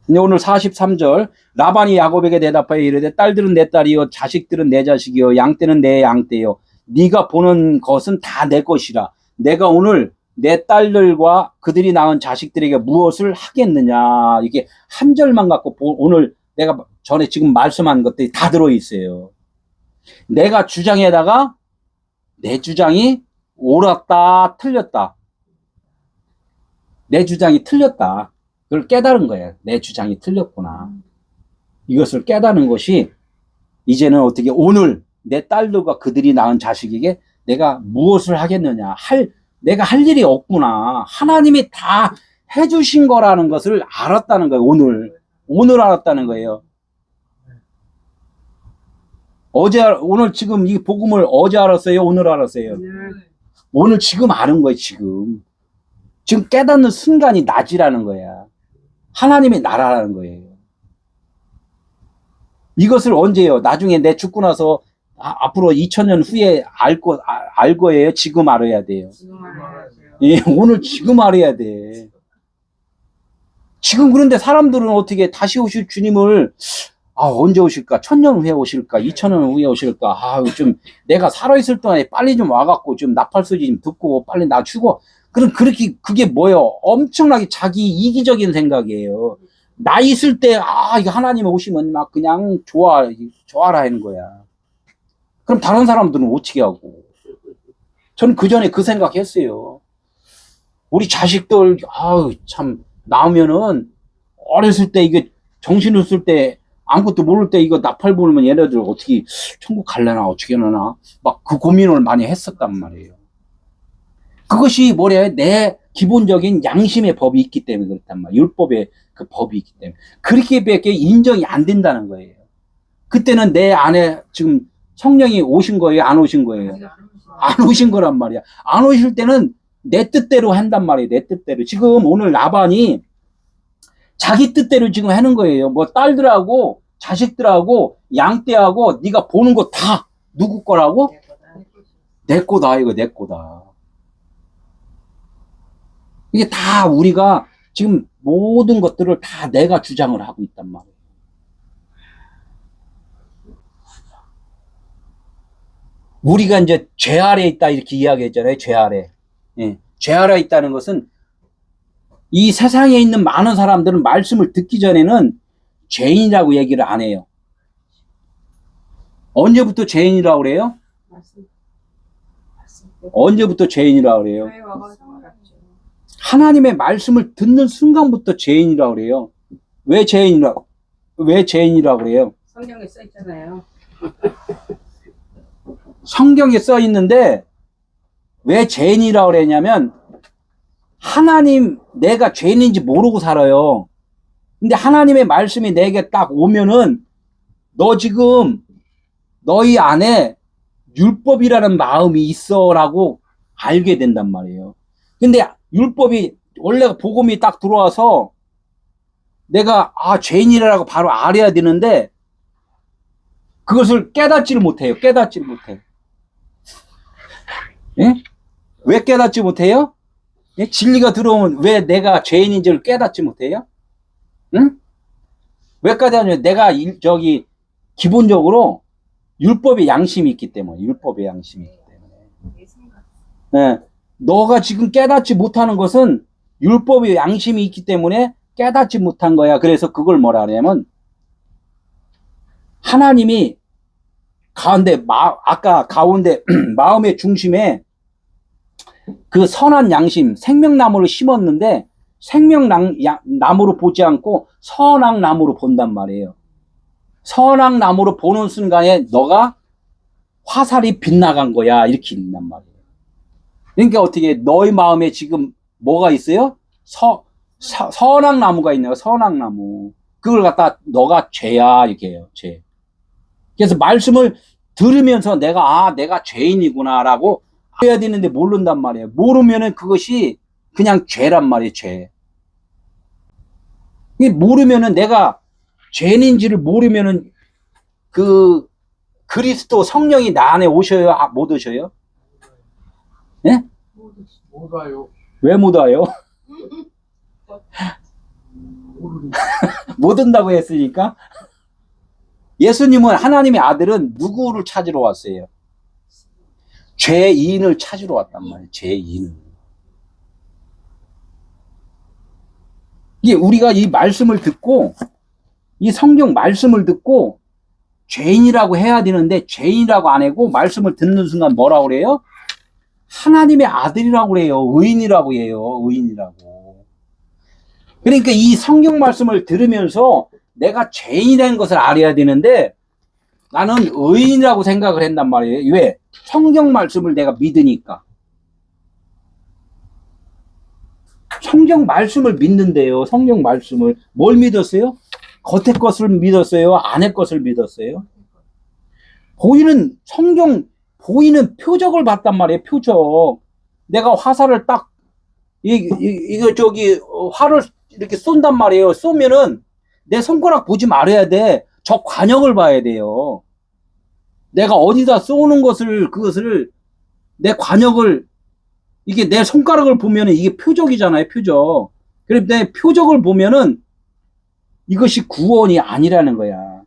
근데 오늘 43절 라반이 야곱에게 대답하여 이르되 딸들은 내 딸이요 자식들은 내 자식이요 양떼는 내 양떼요 네가 보는 것은 다 내 것이라 내가 오늘 내 딸들과 그들이 낳은 자식들에게 무엇을 하겠느냐. 이게 한 절만 갖고 오늘 내가 전에 지금 말씀한 것들이 다 들어있어요. 내가 주장에다가 내 주장이 옳았다 틀렸다, 내 주장이 틀렸다, 그걸 깨달은 거예요. 내 주장이 틀렸구나. 이것을 깨달은 것이 이제는 어떻게 오늘 내 딸들과 그들이 낳은 자식에게 내가 무엇을 하겠느냐. 내가 할 일이 없구나. 하나님이 다 해주신 거라는 것을 알았다는 거예요. 오늘 알았다는 거예요. 오늘 지금 이 복음을 어제 알았어요? 오늘 알았어요? 오늘 지금 아는 거예요. 지금 깨닫는 순간이 낮이라는 거야. 하나님의 나라라는 거예요. 이것을 언제요? 나중에 내 죽고 나서 앞으로 2000년 후에 알 거예요? 지금 알아야 돼요. 예, 오늘 지금 알아야 돼. 지금 그런데 사람들은 어떻게 다시 오실 주님을 언제 오실까? 1000년 후에 오실까? 2000년 후에 오실까? 좀 내가 살아있을 동안에 빨리 좀 와갖고 좀 나팔소리 좀 듣고 빨리 나 죽어. 그게 뭐예요? 엄청나게 자기 이기적인 생각이에요. 나 있을 때, 이거 하나님 오시면 막 그냥 좋아라 하는 거야. 그럼 다른 사람들은 어떻게 하고? 저는 그 전에 그 생각했어요. 우리 자식들, 참, 나오면은, 어렸을 때 이게 정신 없을 때, 아무것도 모를 때 이거 나팔 불면 얘네들 어떻게 천국 갈려나, 어떻게 하나, 막 그 고민을 많이 했었단 말이에요. 그것이 내 기본적인 양심의 법이 있기 때문에 그렇단 말이에요. 율법의 그 법이 있기 때문에. 그렇게밖에 인정이 안 된다는 거예요. 그때는 내 안에 지금 성령이 오신 거예요? 안 오신 거예요? 안 오신 거란 말이야. 안 오실 때는 내 뜻대로 한단 말이에요. 내 뜻대로. 지금 오늘 라반이 자기 뜻대로 지금 하는 거예요. 딸들하고 자식들하고 양떼하고 네가 보는 거 다 누구 거라고? 내 거다. 이거 내 거다. 이게 다 우리가 지금 모든 것들을 다 내가 주장을 하고 있단 말이에요. 우리가 이제 죄 아래 있다 이렇게 이야기했잖아요. 죄 아래. 예. 죄 아래 있다는 것은 이 세상에 있는 많은 사람들은 말씀을 듣기 전에는 죄인이라고 얘기를 안 해요. 언제부터 죄인이라고 그래요? 언제부터 죄인이라고 그래요? 하나님의 말씀을 듣는 순간부터 죄인이라고 그래요. 왜 죄인이라고 그래요? 성경에 써 있잖아요. 성경에 써 있는데 왜 죄인이라고 그러냐면 내가 죄인인지 모르고 살아요. 근데 하나님의 말씀이 내게 딱 오면은 너 지금 너희 안에 율법이라는 마음이 있어라고 알게 된단 말이에요. 근데 율법이 원래 복음이 딱 들어와서 내가 죄인이라고 바로 알아야 되는데 그것을 깨닫지를 못해요. 깨닫지를 못해요. 예? 왜 깨닫지 못해요? 예? 진리가 들어오면 왜 내가 죄인인지를 깨닫지 못해요? 응? 왜 깨닫냐면 내가 기본적으로 율법의 양심이 있기 때문에, 율법의 양심이 있기 때문에. 예. 너가 지금 깨닫지 못하는 것은 율법의 양심이 있기 때문에 깨닫지 못한 거야. 그래서 그걸 뭐라 하냐면 하나님이 아까 가운데 마음의 중심에 그 선한 양심, 생명나무를 심었는데 생명나무로 보지 않고 선악나무로 본단 말이에요. 선악나무로 보는 순간에 너가 화살이 빗나간 거야. 이렇게 읽는단 말이에요. 그러니까 어떻게 너의 마음에 지금 뭐가 있어요? 선악나무가 있네요. 선악나무. 그걸 갖다 너가 죄야. 이렇게 해요. 죄. 그래서 말씀을 들으면서 내가 죄인이구나라고 해야 되는데 모른단 말이에요. 모르면은 그것이 그냥 죄란 말이에요. 죄. 모르면은 내가 죄인인지를 모르면은 그 그리스도 성령이 나 안에 오셔요? 못 오셔요? 예? 못 와요. 왜 못 와요? 못 온다고 했으니까. 예수님은 하나님의 아들은 누구를 찾으러 왔어요? 죄인을 찾으러 왔단 말이에요. 죄인을. 이게 우리가 이 말씀을 듣고 이 성경 말씀을 듣고 죄인이라고 해야 되는데 죄인이라고 안 하고 말씀을 듣는 순간 뭐라고 그래요? 하나님의 아들이라고 그래요. 의인이라고 해요. 의인이라고. 그러니까 이 성경 말씀을 들으면서 내가 죄인이라는 것을 알아야 되는데 나는 의인이라고 생각을 한단 말이에요. 왜? 성경 말씀을 내가 믿으니까. 성경 말씀을 믿는데요. 성경 말씀을. 뭘 믿었어요? 겉의 것을 믿었어요? 안의 것을 믿었어요? 보이는 표적을 봤단 말이에요. 표적. 내가 화살을 딱, 활을 이렇게 쏜단 말이에요. 쏘면은 내 손가락 보지 말아야 돼. 저 관역을 봐야 돼요. 내가 어디다 쏘는 그것을, 내 관역을, 이게 내 손가락을 보면은 이게 표적이잖아요. 표적. 그래서 내 표적을 보면은 이것이 구원이 아니라는 거야.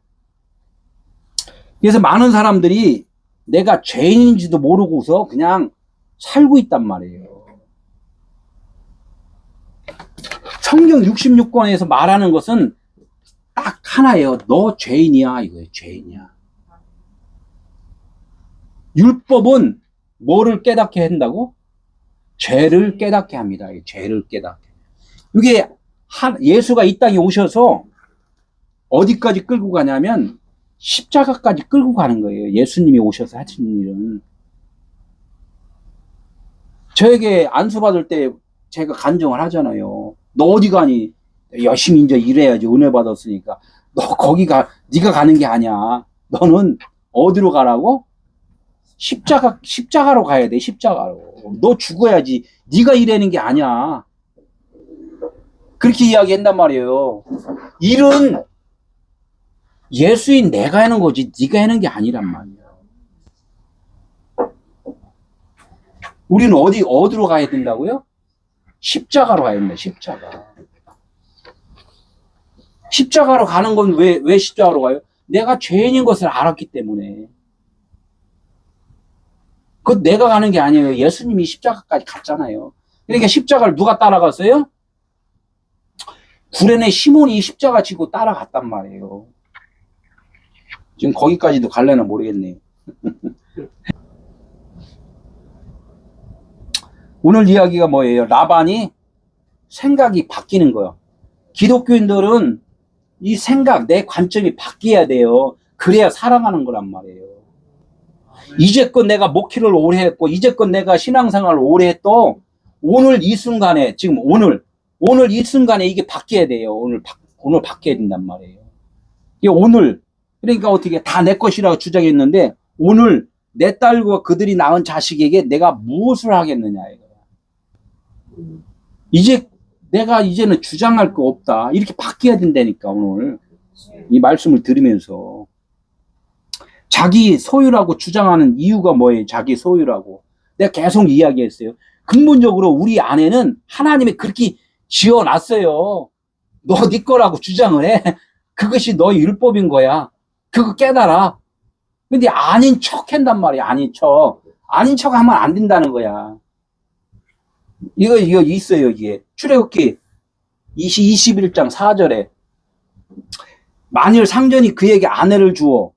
그래서 많은 사람들이 내가 죄인인지도 모르고서 그냥 살고 있단 말이에요. 성경 66권에서 말하는 것은 딱 하나예요. 너 죄인이야. 이거예요. 죄인이야. 율법은 뭐를 깨닫게 한다고? 죄를 깨닫게 합니다. 죄를 깨닫게. 이게 예수가 이 땅에 오셔서 어디까지 끌고 가냐면 십자가까지 끌고 가는 거예요. 예수님이 오셔서 하신 일은. 저에게 안수 받을 때 제가 간증을 하잖아요. 너 어디 가니? 열심히 이제 일해야지. 은혜 받았으니까. 너 거기가 네가 가는 게 아니야. 너는 어디로 가라고? 십자가로 가야 돼. 십자가로. 너 죽어야지. 네가 일하는 게 아니야. 그렇게 이야기한단 말이에요. 일은 예수인 내가 하는 거지 네가 하는 게 아니란 말이야. 우리는 어디로 가야 된다고요? 십자가로 가야 된다. 십자가로 가는 건 왜 십자가로 가요? 내가 죄인인 것을 알았기 때문에. 그건 내가 가는 게 아니에요. 예수님이 십자가까지 갔잖아요. 그러니까 십자가를 누가 따라갔어요? 구레네 시몬이 십자가 지고 따라갔단 말이에요. 지금 거기까지도 갈려나 모르겠네요. 오늘 이야기가 뭐예요? 라반이 생각이 바뀌는 거예요. 기독교인들은 이 생각, 내 관점이 바뀌어야 돼요. 그래야 살아가는 거란 말이에요. 이제껏 내가 목회를 오래 했고, 이제껏 내가 신앙생활을 오래 했도, 오늘 이 순간에, 지금 오늘 이 순간에 이게 바뀌어야 돼요. 오늘 바뀌어야 된단 말이에요. 이게 오늘, 그러니까 어떻게 다 내 것이라고 주장했는데, 오늘 내 딸과 그들이 낳은 자식에게 내가 무엇을 하겠느냐 이거야. 이제 내가 이제는 주장할 거 없다. 이렇게 바뀌어야 된다니까 오늘 이 말씀을 들으면서 자기 소유라고 주장하는 이유가 뭐예요? 자기 소유라고 내가 계속 이야기했어요. 근본적으로 우리 안에는 하나님이 그렇게 지어놨어요. 너 네 거라고 주장을 해. 그것이 너의 율법인 거야. 그거 깨달아. 근데 아닌 척 한단 말이야. 아닌 척. 아닌 척 하면 안 된다는 거야. 이거 있어요, 이게. 출애굽기 21장 4절에. 만일 상전이 그에게 아내를 주어.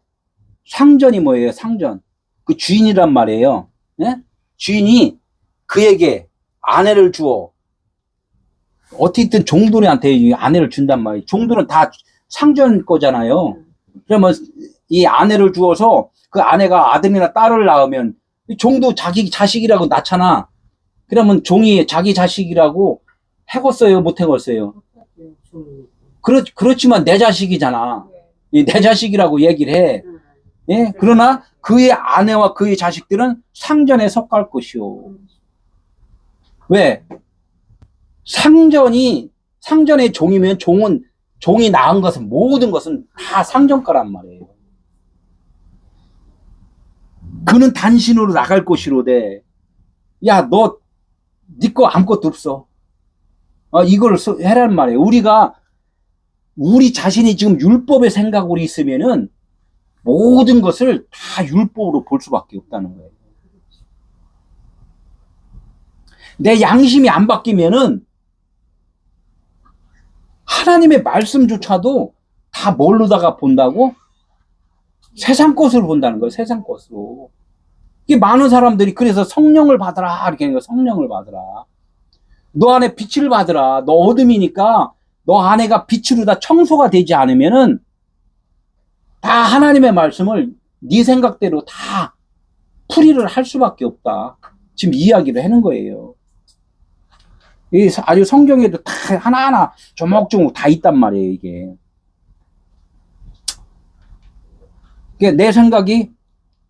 상전이 뭐예요? 상전. 그 주인이란 말이에요. 예? 주인이 그에게 아내를 주어. 어떻게든 종들한테 아내를 준단 말이에요. 종들은 다 상전 거잖아요. 그러면 이 아내를 주어서 그 아내가 아들이나 딸을 낳으면 종도 자기 자식이라고 낳잖아. 그러면 종이 자기 자식이라고 해봤어요? 못 해봤어요? 그렇지만 내 자식이잖아. 내 자식이라고 얘기를 해. 예? 그러나 그의 아내와 그의 자식들은 상전에 속할 것이요. 왜? 상전의 종이면 종이 낳은 것은 모든 것은 다 상전 거란 말이에요. 그는 단신으로 나갈 것이로되 야, 너 네 거 아무것도 없어. 이걸 해란 말이에요. 우리 자신이 지금 율법의 생각으로 있으면은 모든 것을 다 율법으로 볼 수밖에 없다는 거예요. 내 양심이 안 바뀌면은 하나님의 말씀조차도 다 뭘로다가 본다고? 세상 것으로 본다는 거예요. 세상 것으로. 이게 많은 사람들이 그래서 성령을 받으라 이렇게 하는 거예요. 성령을 받으라. 너 안에 빛을 받으라. 너 어둠이니까 너 안에가 빛으로 다 청소가 되지 않으면은 다 하나님의 말씀을 네 생각대로 다 풀이를 할 수밖에 없다. 지금 이야기를 하는 거예요. 아주 성경에도 다 하나하나 조목조목 다 있단 말이에요, 이게. 내 생각이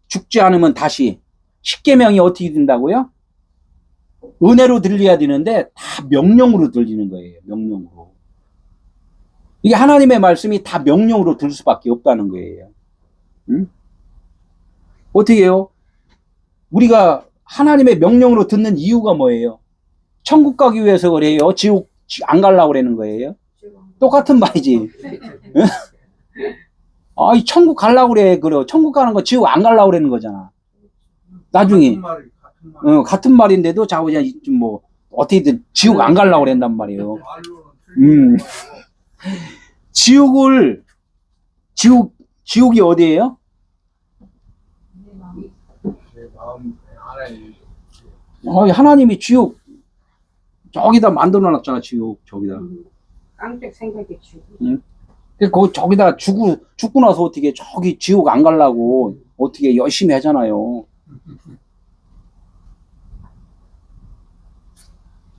죽지 않으면 다시 십계명이 어떻게 된다고요? 은혜로 들려야 되는데 다 명령으로 들리는 거예요. 명령으로. 이게 하나님의 말씀이 다 명령으로 들 수밖에 없다는 거예요. 응? 어떻게 해요? 우리가 하나님의 명령으로 듣는 이유가 뭐예요? 천국 가기 위해서 그래요? 지옥 안 가려고 그러는 거예요? 똑같은 말이지. 응? 이 천국 가려고 그래. 천국 가는 거 지옥 안 가려고 그러는 거잖아. 나중에. 같은 말인데도 자고자 뭐 어떻게든 지옥 안 가려고 그런단 말이에요. 지옥이 어디예요? 하나님이 지옥 저기다 만들어 놨잖아. 지옥 저기다. 깜짝 생각이 지옥. 저기다 죽고 나서 어떻게 저기 지옥 안 가려고 어떻게 열심히 하잖아요.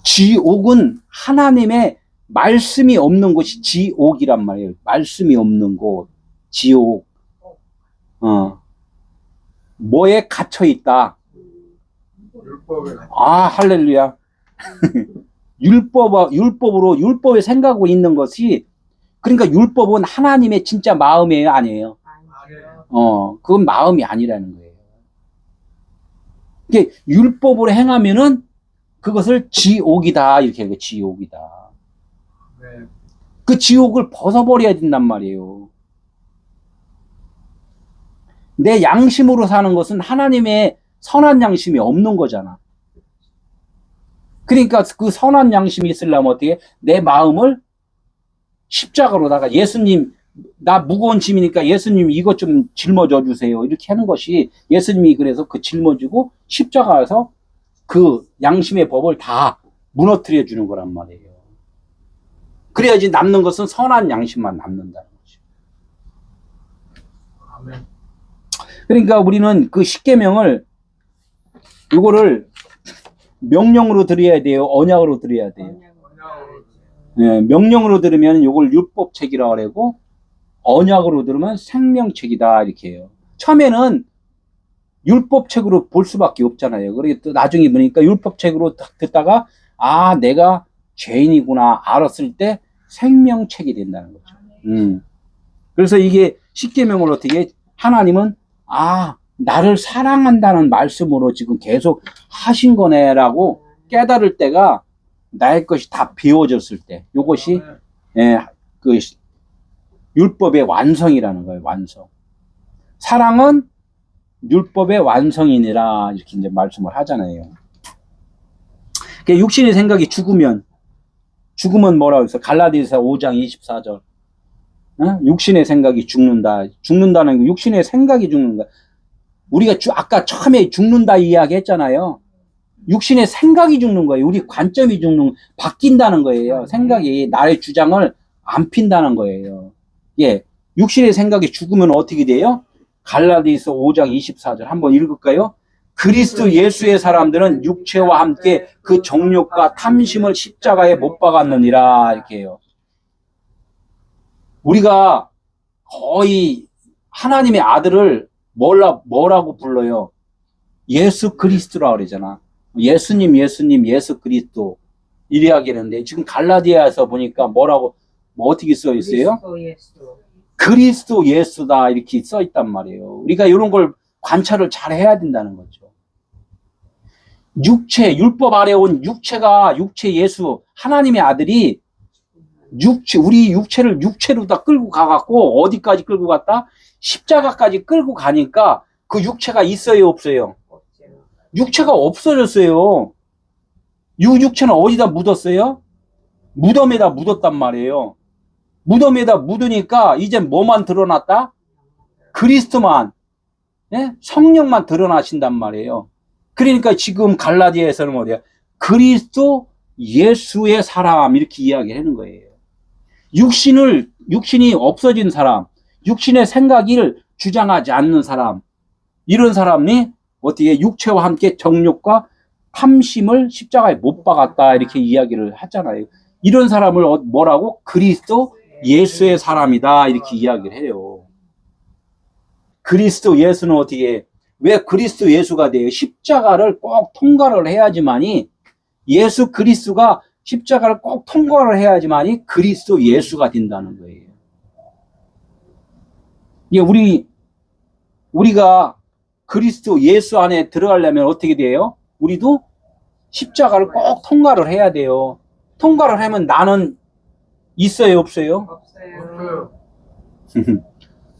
지옥은 하나님의 말씀이 없는 곳이 지옥이란 말이에요. 말씀이 없는 곳, 지옥. 뭐에 갇혀 있다? 할렐루야. 율법의 생각으로 있는 것이, 그러니까 율법은 하나님의 진짜 마음이에요, 아니에요? 그건 마음이 아니라는 거예요. 이게 율법으로 행하면은 그것을 지옥이다, 이렇게 해요. 지옥이다. 네. 그 지옥을 벗어버려야 된단 말이에요. 내 양심으로 사는 것은 하나님의 선한 양심이 없는 거잖아. 그러니까 그 선한 양심이 있으려면 어떻게? 내 마음을 십자가로다가 예수님, 나 무거운 짐이니까 예수님 이것 좀 짊어져 주세요. 이렇게 하는 것이 예수님이 그래서 그 짊어지고 십자가에서 그 양심의 법을 다 무너뜨려 주는 거란 말이에요. 그래야지 남는 것은 선한 양심만 남는다는 거죠. 아멘. 그러니까 우리는 그 십계명을 이거를 명령으로 드려야 돼요. 언약으로 드려야 돼요. 네, 명령으로 들으면 이걸 율법책이라고 하고 언약으로 들으면 생명책이다 이렇게 해요. 처음에는 율법책으로 볼 수밖에 없잖아요. 그리고 또 나중에 보니까 율법책으로 딱 듣다가 아, 내가 죄인이구나 알았을 때 생명책이 된다는 거죠. 그래서 이게 십계명을 어떻게 하나님은 아, 나를 사랑한다는 말씀으로 지금 계속 하신 거네라고 깨달을 때가 나의 것이 다 비워졌을 때 이것이 그 율법의 완성이라는 거예요. 완성. 사랑은 율법의 완성이니라 이렇게 이제 말씀을 하잖아요. 그러니까 육신의 생각이 죽으면 뭐라고 했어? 갈라디아서 5장 24절. 육신의 생각이 죽는다. 죽는다는 거, 육신의 생각이 죽는다. 우리가 아까 처음에 죽는다 이야기 했잖아요. 육신의 생각이 죽는 거예요. 우리 관점이 바뀐다는 거예요. 생각이 나의 주장을 안 핀다는 거예요. 예. 육신의 생각이 죽으면 어떻게 돼요? 갈라디아서 5장 24절 한번 읽을까요? 그리스도 예수의 사람들은 육체와 함께 그 정욕과 탐심을 십자가에 못 박았느니라 이렇게 해요. 우리가 거의 하나님의 아들을 뭐라고 불러요? 예수 그리스도라고 그러잖아. 예수님, 예수 그리스도 이래야 하는데 지금 갈라디아에서 보니까 뭐 어떻게 써 있어요? 그리스도 예수다 이렇게 써 있단 말이에요. 우리가 이런 걸 관찰을 잘 해야 된다는 거죠. 율법 아래 온 육체 예수, 하나님의 아들이 우리 육체를 육체로 다 끌고 가갖고 어디까지 끌고 갔다? 십자가까지 끌고 가니까 그 육체가 있어요, 없어요? 육체가 없어졌어요. 육체는 어디다 묻었어요? 무덤에다 묻었단 말이에요. 무덤에다 묻으니까 이제 뭐만 드러났다? 그리스도만, 예? 성령만 드러나신단 말이에요. 그러니까 지금 갈라디아에서는 어디야? 그리스도 예수의 사람 이렇게 이야기하는 거예요. 육신이 없어진 사람, 육신의 생각을 주장하지 않는 사람, 이런 사람이 어떻게 육체와 함께 정욕과 탐심을 십자가에 못 박았다 이렇게 이야기를 하잖아요. 이런 사람을 뭐라고? 그리스도 예수의 사람이다 이렇게 이야기를 해요. 그리스도 예수는 어떻게 왜 그리스도 예수가 돼요? 십자가를 꼭 통과를 해야지만이 예수 그리스도가 십자가를 꼭 통과를 해야지만이 그리스도 예수가 된다는 거예요. 이게 우리가 그리스도 예수 안에 들어가려면 어떻게 돼요? 우리도 십자가를 꼭 통과를 해야 돼요. 통과를 하면 나는 있어요, 없어요? 없어요.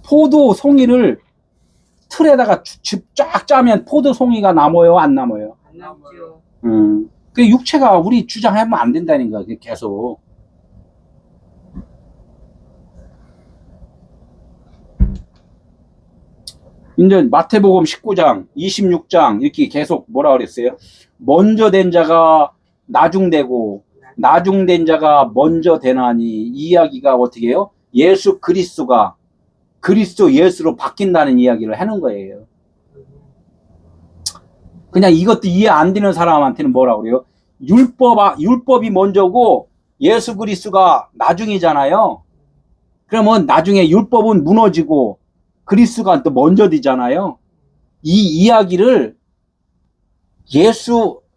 포도 송이를 틀에다가 쫙 짜면 포도 송이가 남아요, 안 남아요? 안 남죠. 그 육체가 우리 주장하면 안 된다는 거야, 계속. 이제 마태복음 19장, 26장 이렇게 계속 뭐라 그랬어요? 먼저 된 자가 나중되고 나중된 자가 먼저 되나니 이 이야기가 어떻게 해요? 예수 그리스도가 그리스도 예수로 바뀐다는 이야기를 하는 거예요. 그냥 이것도 이해 안 되는 사람한테는 뭐라 그래요? 율법이 먼저고 예수 그리스도가 나중이잖아요. 그러면 나중에 율법은 무너지고 그리스도가 또 먼저 되잖아요. 이 이야기를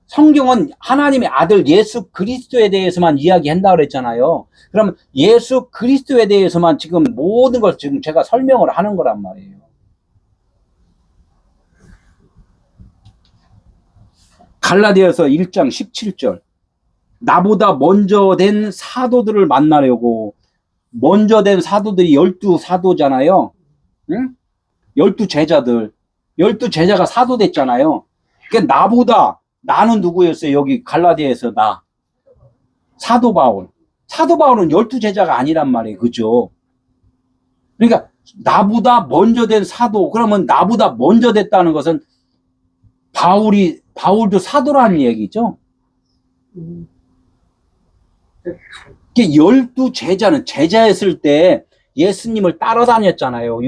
성경은 하나님의 아들 예수 그리스도에 대해서만 이야기한다고 그랬잖아요. 그럼 예수 그리스도에 대해서만 지금 모든 걸 지금 제가 설명을 하는 거란 말이에요. 갈라디아서 1장 17절. 나보다 먼저 된 사도들을 만나려고 먼저 된 사도들이 12사도잖아요. 응? 12제자들. 12제자가 사도 됐잖아요. 그러니까 나는 누구였어요? 여기 갈라디아에서 사도 바울. 사도 바울은 12제자가 아니란 말이에요. 그죠? 그러니까 나보다 먼저 된 사도. 그러면 나보다 먼저 됐다는 것은 바울도 사도라는 얘기죠. 이게 12제자는 제자였을 때 예수님을 따라다녔잖아요.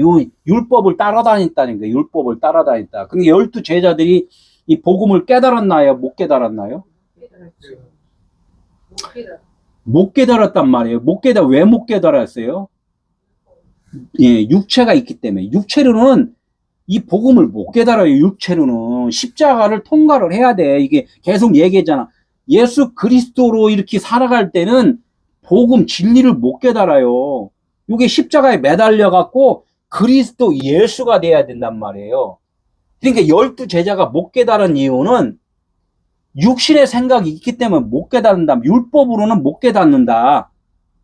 율법을 따라다녔다는 거예요. 율법을 따라다녔다. 근데 12제자들이 이 복음을 깨달았나요? 못 깨달았나요? 못 깨달았단 말이에요. 왜 못 깨달았어요? 예, 육체가 있기 때문에. 육체로는 이 복음을 못 깨달아요. 육체로는. 십자가를 통과를 해야 돼. 이게 계속 얘기했잖아. 예수 그리스도로 이렇게 살아갈 때는 복음 진리를 못 깨달아요. 이게 십자가에 매달려 갖고 그리스도 예수가 돼야 된단 말이에요. 그러니까 12제자가 못 깨달은 이유는 육신의 생각이 있기 때문에 못 깨닫는다. 율법으로는 못 깨닫는다.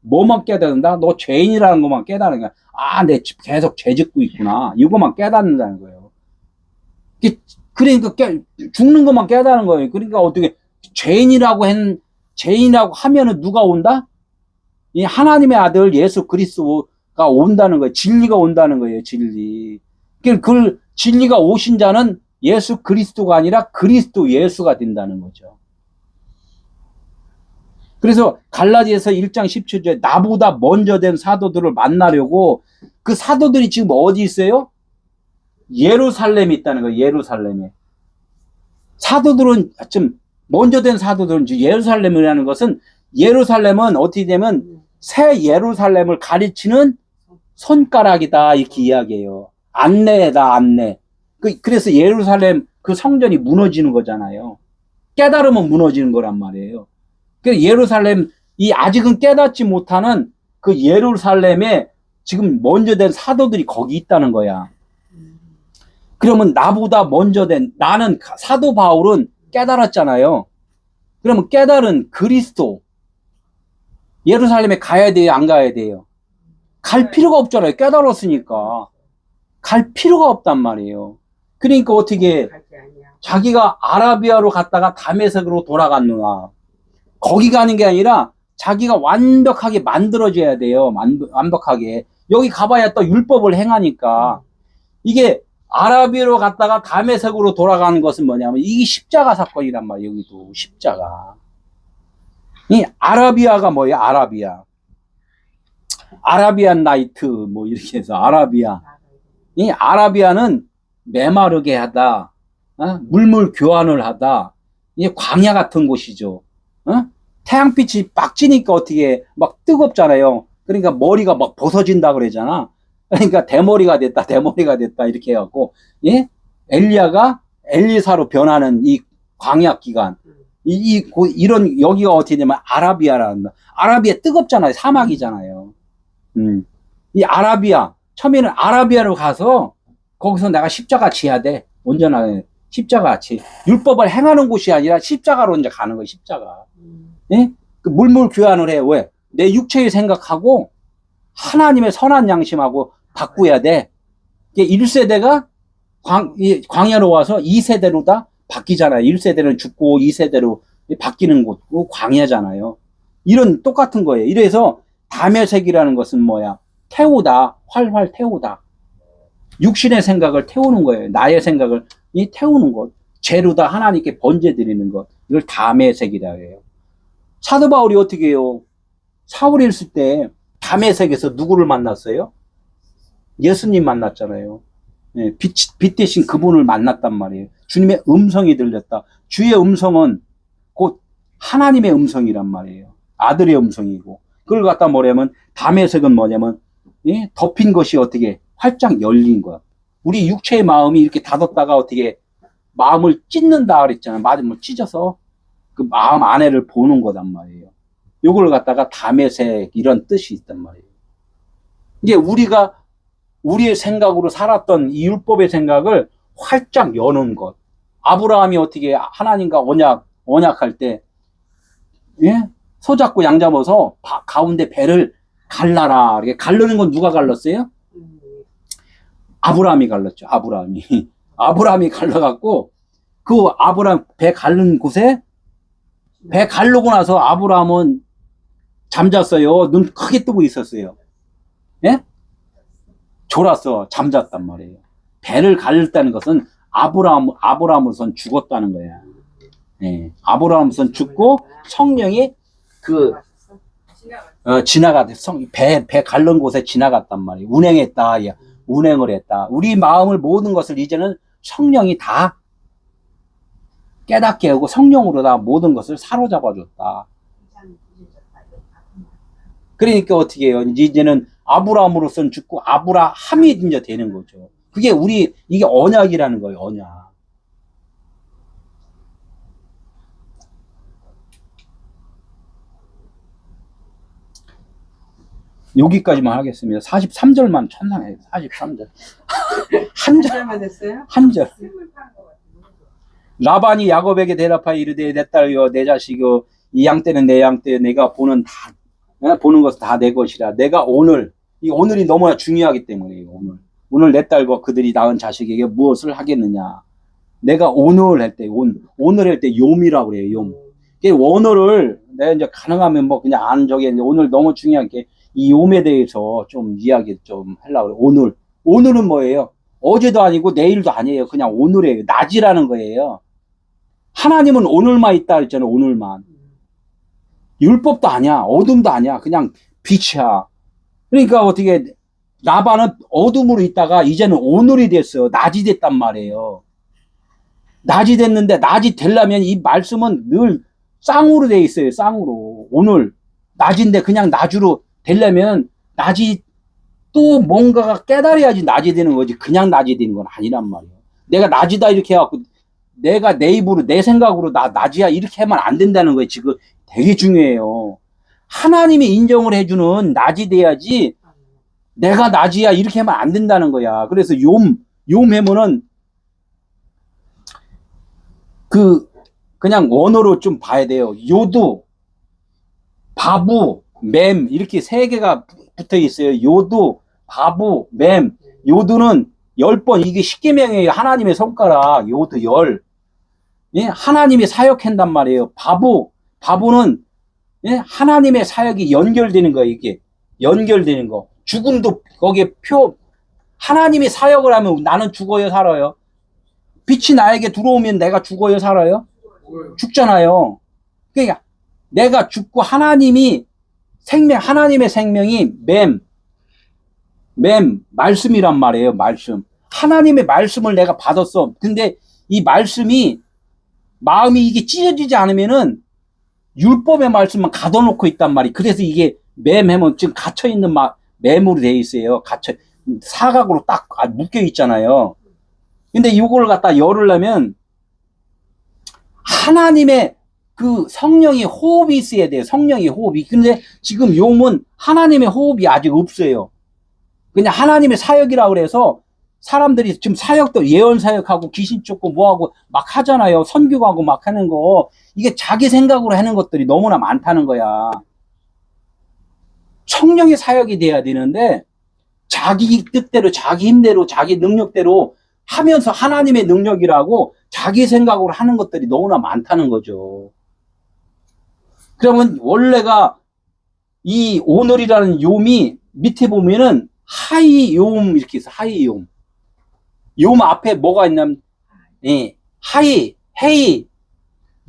뭐만 깨닫는다? 너 죄인이라는 것만 깨닫는 거야. 아, 내 계속 죄 짓고 있구나. 이거만 깨닫는다는 거예요. 그러니까 죽는 것만 깨닫는 거예요. 그러니까 어떻게 죄인이라고 하면은 누가 온다? 이 하나님의 아들 예수 그리스도가 온다는 거예요. 진리가 온다는 거예요. 진리. 그 진리가 오신 자는 예수 그리스도가 아니라 그리스도 예수가 된다는 거죠. 그래서 갈라디아서 1장 17절에 나보다 먼저 된 사도들을 만나려고 그 사도들이 지금 어디 있어요? 예루살렘에 있다는 거예요. 예루살렘에. 사도들은 좀 먼저 된 사도들은 예루살렘이라는 것은 예루살렘은 어떻게 되면 새 예루살렘을 가리치는 손가락이다 이렇게 이야기해요. 안내다 안내. 그래서 예루살렘 그 성전이 무너지는 거잖아요. 깨달으면 무너지는 거란 말이에요. 그 예루살렘 이 아직은 깨닫지 못하는 그 예루살렘에 지금 먼저 된 사도들이 거기 있다는 거야. 그러면 나보다 먼저 된 나는 사도 바울은 깨달았잖아요. 그러면 깨달은 그리스도 예루살렘에 가야 돼요, 안 가야 돼요? 갈 필요가 없잖아요. 깨달았으니까 갈 필요가 없단 말이에요. 그러니까 어떻게 자기가 아라비아로 갔다가 다메섹으로 돌아갔느냐. 거기 가는 게 아니라 자기가 완벽하게 만들어줘야 돼요. 완벽하게. 여기 가봐야 또 율법을 행하니까. 이게 아라비아로 갔다가 다메섹으로 돌아가는 것은 뭐냐면 이게 십자가 사건이란 말이에요. 여기도 십자가. 이 아라비아가 뭐예요? 아라비안 나이트 뭐 이렇게 해서 아라비아. 이 아라비아는 메마르게 하다, 물물 교환을 하다. 이게 광야 같은 곳이죠. 태양빛이 막 찌니까 어떻게 막 뜨겁잖아요. 그러니까 머리가 막 벗어진다 그러잖아. 그러니까 대머리가 됐다 이렇게 해갖고, 예? 엘리야가 엘리사로 변하는 이 광야 기간. 이런 여기가 어떻게 되면 아라비아라는 아라비아 뜨겁잖아요. 사막이잖아요. 이 아라비아 처음에는 아라비아로 가서 거기서 내가 십자가 지어야 돼. 온전한 십자가 지. 율법을 행하는 곳이 아니라 십자가로 이제 가는 거예요. 십자가. 예? 그 물물 교환을 해. 왜? 내 육체의 생각하고 하나님의 선한 양심하고 바꾸어야 돼. 1세대가 광야로 와서 2세대로 다 바뀌잖아요. 1세대는 죽고 2세대로 바뀌는 곳고 광야잖아요. 이런 똑같은 거예요. 이래서 다메섹이라는 것은 뭐야? 태우다, 활활 태우다. 육신의 생각을 태우는 거예요. 나의 생각을 태우는 것. 죄로다 하나님께 번제드리는 것. 이걸 다메섹이라 해요. 사도 바울이 어떻게 해요? 사울이 있을 때 다메섹에서 누구를 만났어요? 예수님 만났잖아요. 예, 빛 대신 그분을 만났단 말이에요. 주님의 음성이 들렸다. 주의 음성은 곧 하나님의 음성이란 말이에요. 아들의 음성이고. 그걸 갖다 뭐냐면 다메섹은 뭐냐면 덮인 것이 어떻게 활짝 열린 거야. 우리 육체의 마음이 이렇게 닫았다가 어떻게 마음을 찢는다 그랬잖아요. 마음을 찢어서 그 마음 안에를 보는 거단 말이에요. 요걸 갖다가 다메섹 이런 뜻이 있단 말이에요. 이제 우리가 우리의 생각으로 살았던 이 율법의 생각을 활짝 여는 것. 아브라함이 어떻게 하나님과 언약할 때, 예? 소잡고 양 잡아서 가운데 배를 갈라라. 이렇게 갈르는 건 누가 갈랐어요? 아브라함이 갈랐죠. 아브라함이 갈라갖고 그 아브라함 배 갈른 곳에 배 갈르고 나서 아브라함은 잠잤어요. 눈 크게 뜨고 있었어요. 예? 졸았어. 잠잤단 말이에요. 배를 갈렸다는 것은 아브라함으로선 죽었다는 거야. 예. 아브라함으로선 죽고 성령이 배 갈른 곳에 지나갔단 말이에요. 운행했다. 운행을 했다. 우리 마음을 모든 것을 이제는 성령이 다 깨닫게 하고 성령으로 다 모든 것을 사로잡아줬다. 그러니까 어떻게 해요? 이제는 아브라함으로선 죽고 아브라함이 이제 되는 거죠. 그게 이게 언약이라는 거예요, 언약. 여기까지만 하겠습니다. 43절만 천상해요. 43절. 한 절, 한절만 됐어요? 한 절. 라반이 야곱에게 대답하여 이르되 내 딸이여 내 자식이여 이 양떼는 내 양떼 내가 보는 것은 다 내 것이라. 내가 이 오늘이 너무나 중요하기 때문에 오늘 내 딸과 그들이 낳은 자식에게 무엇을 하겠느냐. 내가 오늘 할 때 욤이라고 그래요. 욤. 오늘을 내가 이제 가능하면 뭐 그냥 아는 적에 오늘 너무 중요한 게 이 욤에 대해서 좀 이야기 좀 하려고 그래요. 오늘은 뭐예요? 어제도 아니고 내일도 아니에요. 그냥 오늘이에요. 낮이라는 거예요. 하나님은 오늘만 있다 그랬잖아요. 오늘만. 율법도 아니야. 어둠도 아니야. 그냥 빛이야. 그러니까 어떻게 라반은 어둠으로 있다가 이제는 오늘이 됐어요. 낮이 됐단 말이에요. 낮이 됐는데 낮이 되려면 이 말씀은 늘 쌍으로 돼 있어요. 쌍으로. 오늘 낮인데 그냥 낮으로 되려면 낮이 또 뭔가가 깨달아야지 낮이 되는 거지. 그냥 낮이 되는 건 아니란 말이에요. 내가 낮이다 이렇게 해갖고 내가 내 입으로 내 생각으로 낮이야 이렇게 하면 안 된다는 거예요. 지금 되게 중요해요. 하나님이 인정을 해주는 낮이 돼야지 내가 낮이야 이렇게 하면 안 된다는 거야. 그래서 욤해면은 그냥 원어로 좀 봐야 돼요. 요두, 바부, 맴 이렇게 세 개가 붙어 있어요. 요두, 바부, 맴. 요두는 10번 이게 십계명이에요. 하나님의 손가락. 요두 10. 예? 하나님이 사역한단 말이에요. 바부는 예? 하나님의 사역이 연결되는 거예요. 이게 연결되는 거. 죽음도 거기에 하나님이 사역을 하면 나는 죽어요, 살아요? 빛이 나에게 들어오면 내가 죽어요, 살아요? 죽잖아요. 그러니까 내가 죽고 하나님의 생명이 말씀이란 말이에요. 말씀. 하나님의 말씀을 내가 받았어. 근데 이 말씀이 마음이 이게 찢어지지 않으면은 율법의 말씀만 가둬놓고 있단 말이에요. 그래서 이게 하면 지금 갇혀있는 맴으로 되어 있어요. 사각으로 딱 묶여 있잖아요. 근데 이걸 갖다 열으려면 하나님의 그 성령의 호흡이 있어야 돼요. 성령의 호흡이. 근데 지금 욤은 하나님의 호흡이 아직 없어요. 그냥 하나님의 사역이라고 그래서 사람들이 지금 사역도 예언 사역하고 귀신 쫓고 뭐하고 막 하잖아요. 선교하고 막 하는 거. 이게 자기 생각으로 하는 것들이 너무나 많다는 거야. 성령의 사역이 돼야 되는데 자기 뜻대로 자기 힘대로 자기 능력대로 하면서 하나님의 능력이라고 자기 생각으로 하는 것들이 너무나 많다는 거죠. 그러면 원래가 이 오늘이라는 욤이 밑에 보면은 하이 욤 이렇게 있어. 하이 욤. 욤 앞에 뭐가 있냐면 하이 헤이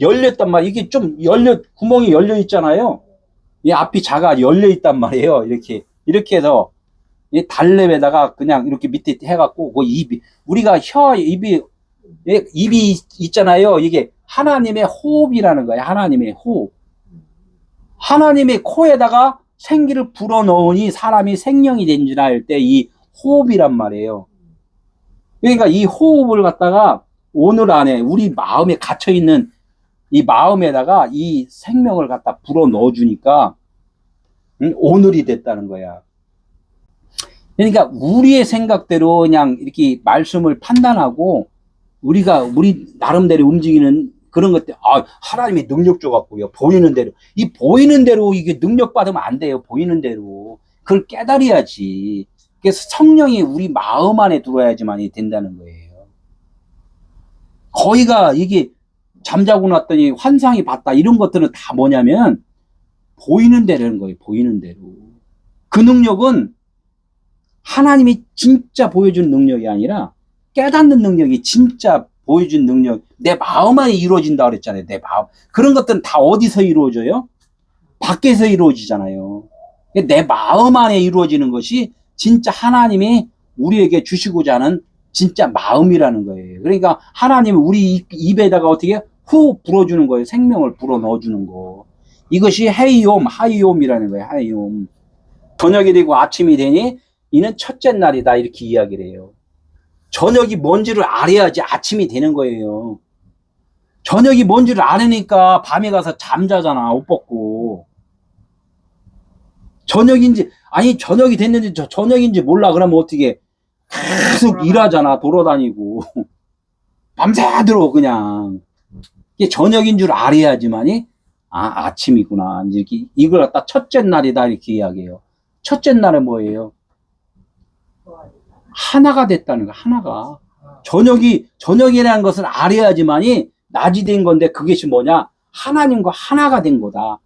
열렸단 말이에요. 이게 좀 구멍이 열려 있잖아요. 이 앞이 작아 열려 있단 말이에요. 이렇게 해서 이 달랩에다가 그냥 이렇게 밑에 해갖고 그 입이 우리가 입이 있잖아요. 이게 하나님의 호흡이라는 거예요. 하나님의 호흡. 하나님의 코에다가 생기를 불어넣으니 사람이 생명이 된 줄 알 때 이 호흡이란 말이에요. 그러니까 이 호흡을 갖다가 오늘 안에 우리 마음에 갇혀있는 이 마음에다가 이 생명을 갖다 불어넣어 주니까 오늘이 됐다는 거야. 그러니까 우리의 생각대로 그냥 이렇게 말씀을 판단하고 우리 나름대로 움직이는 그런 것들, 하나님이 능력 줘갖고요. 보이는 대로. 이 보이는 대로 이게 능력 받으면 안 돼요. 보이는 대로. 그걸 깨달아야지. 그래서 성령이 우리 마음 안에 들어야지만 된다는 거예요. 거의가 이게 잠자고 났더니 환상이 봤다. 이런 것들은 다 뭐냐면 보이는 대로는 거예요. 보이는 대로. 그 능력은 하나님이 진짜 보여준 능력이 아니라 깨닫는 능력이 진짜 보여준 능력. 내 마음 안에 이루어진다 그랬잖아요. 내 마음. 그런 것들은 다 어디서 이루어져요? 밖에서 이루어지잖아요. 내 마음 안에 이루어지는 것이 진짜 하나님이 우리에게 주시고자 하는 진짜 마음이라는 거예요. 그러니까 하나님이 우리 입에다가 어떻게 후 불어주는 거예요. 생명을 불어 넣어주는 거. 이것이 헤이옴, 하이옴이라는 거예요. 하이옴. 저녁이 되고 아침이 되니 이는 첫째 날이다. 이렇게 이야기를 해요. 저녁이 뭔지를 알아야지 아침이 되는 거예요. 저녁이 뭔지를 알으니까 밤에 가서 잠자잖아, 옷 벗고. 저녁인지, 아니, 저녁이 됐는지 저녁인지 몰라. 그러면 어떻게 계속 일하잖아, 돌아다니고. 밤새도록 그냥. 이게 저녁인 줄 알아야지만이, 아, 아침이구나. 이렇게, 이걸 갖다 첫째 날이다, 이렇게 이야기해요. 첫째 날은 뭐예요? 하나가 됐다는 거, 하나가. 저녁이라는 것을 알아야지만이 낮이 된 건데, 그것이 뭐냐? 하나님과 하나가 된 거다.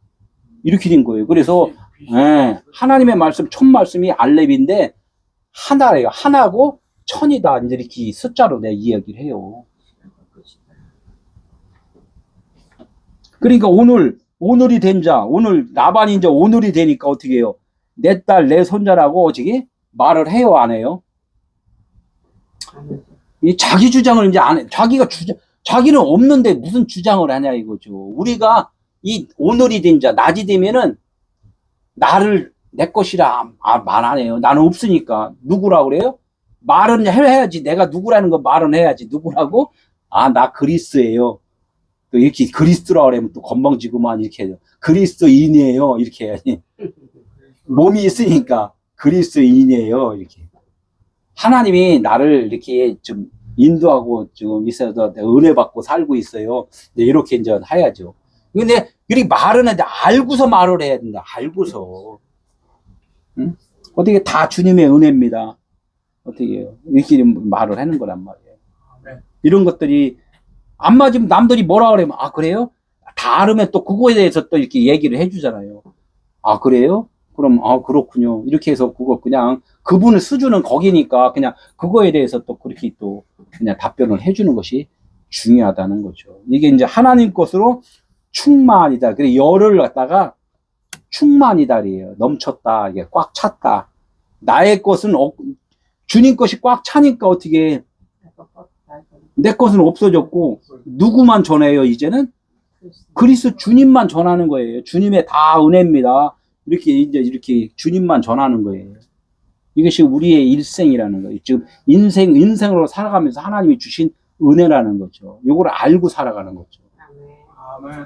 이렇게 된 거예요. 그래서, 예, 하나님의 말씀, 첫 말씀이 알렙인데, 하나예요. 하나고, 천이다. 이제 이렇게 숫자로 내 이야기를 해요. 그러니까 오늘이 된 자, 오늘, 나반이 이제 오늘이 되니까 어떻게 해요? 내 딸, 내 손자라고 어떻게 말을 해요, 안 해요? 이 자기 주장을 이제 안 해. 자기는 없는데 무슨 주장을 하냐 이거죠. 우리가 이 오늘이 된 자, 낮이 되면은 나를 내 것이라 말 안 해요. 나는 없으니까. 누구라고 그래요? 말은 해야지. 내가 누구라는 거 말은 해야지. 누구라고? 아, 나 그리스예요. 또 이렇게 그리스도라고 그러면 또 건방지고만 이렇게 해요. 그리스도인이에요. 이렇게 해야지. 몸이 있으니까 그리스도인이에요. 이렇게. 하나님이 나를 이렇게 좀 인도하고 좀 있어서 은혜 받고 살고 있어요. 이렇게 이제 해야죠. 근데 이렇게 말은 하는데 알고서 말을 해야 된다. 알고서. 응? 어떻게 다 주님의 은혜입니다. 어떻게 해요? 이렇게 말을 하는 거란 말이에요. 이런 것들이 안 맞으면 남들이 뭐라 그러면 아 그래요? 다 알으면 또 그거에 대해서 또 이렇게 얘기를 해주잖아요. 아 그래요? 그럼 아 그렇군요. 이렇게 해서 그거 그냥 그분의 수준은 거기니까 그냥 그거에 대해서 또 그렇게 또 그냥 답변을 해주는 것이 중요하다는 거죠. 이게 이제 하나님 것으로 충만이다. 그래 열을 갖다가 충만이다리에요. 넘쳤다. 이게 꽉 찼다. 나의 것은 주님 것이 꽉 차니까 어떻게 내 것은 없어졌고 누구만 전해요 이제는? 그리스도 주님만 전하는 거예요. 주님의 다 은혜입니다. 이렇게 이제 이렇게 주님만 전하는 거예요. 이것이 우리의 일생이라는 거예요. 지금 인생으로 살아가면서 하나님이 주신 은혜라는 거죠. 이걸 알고 살아가는 거죠. 아멘.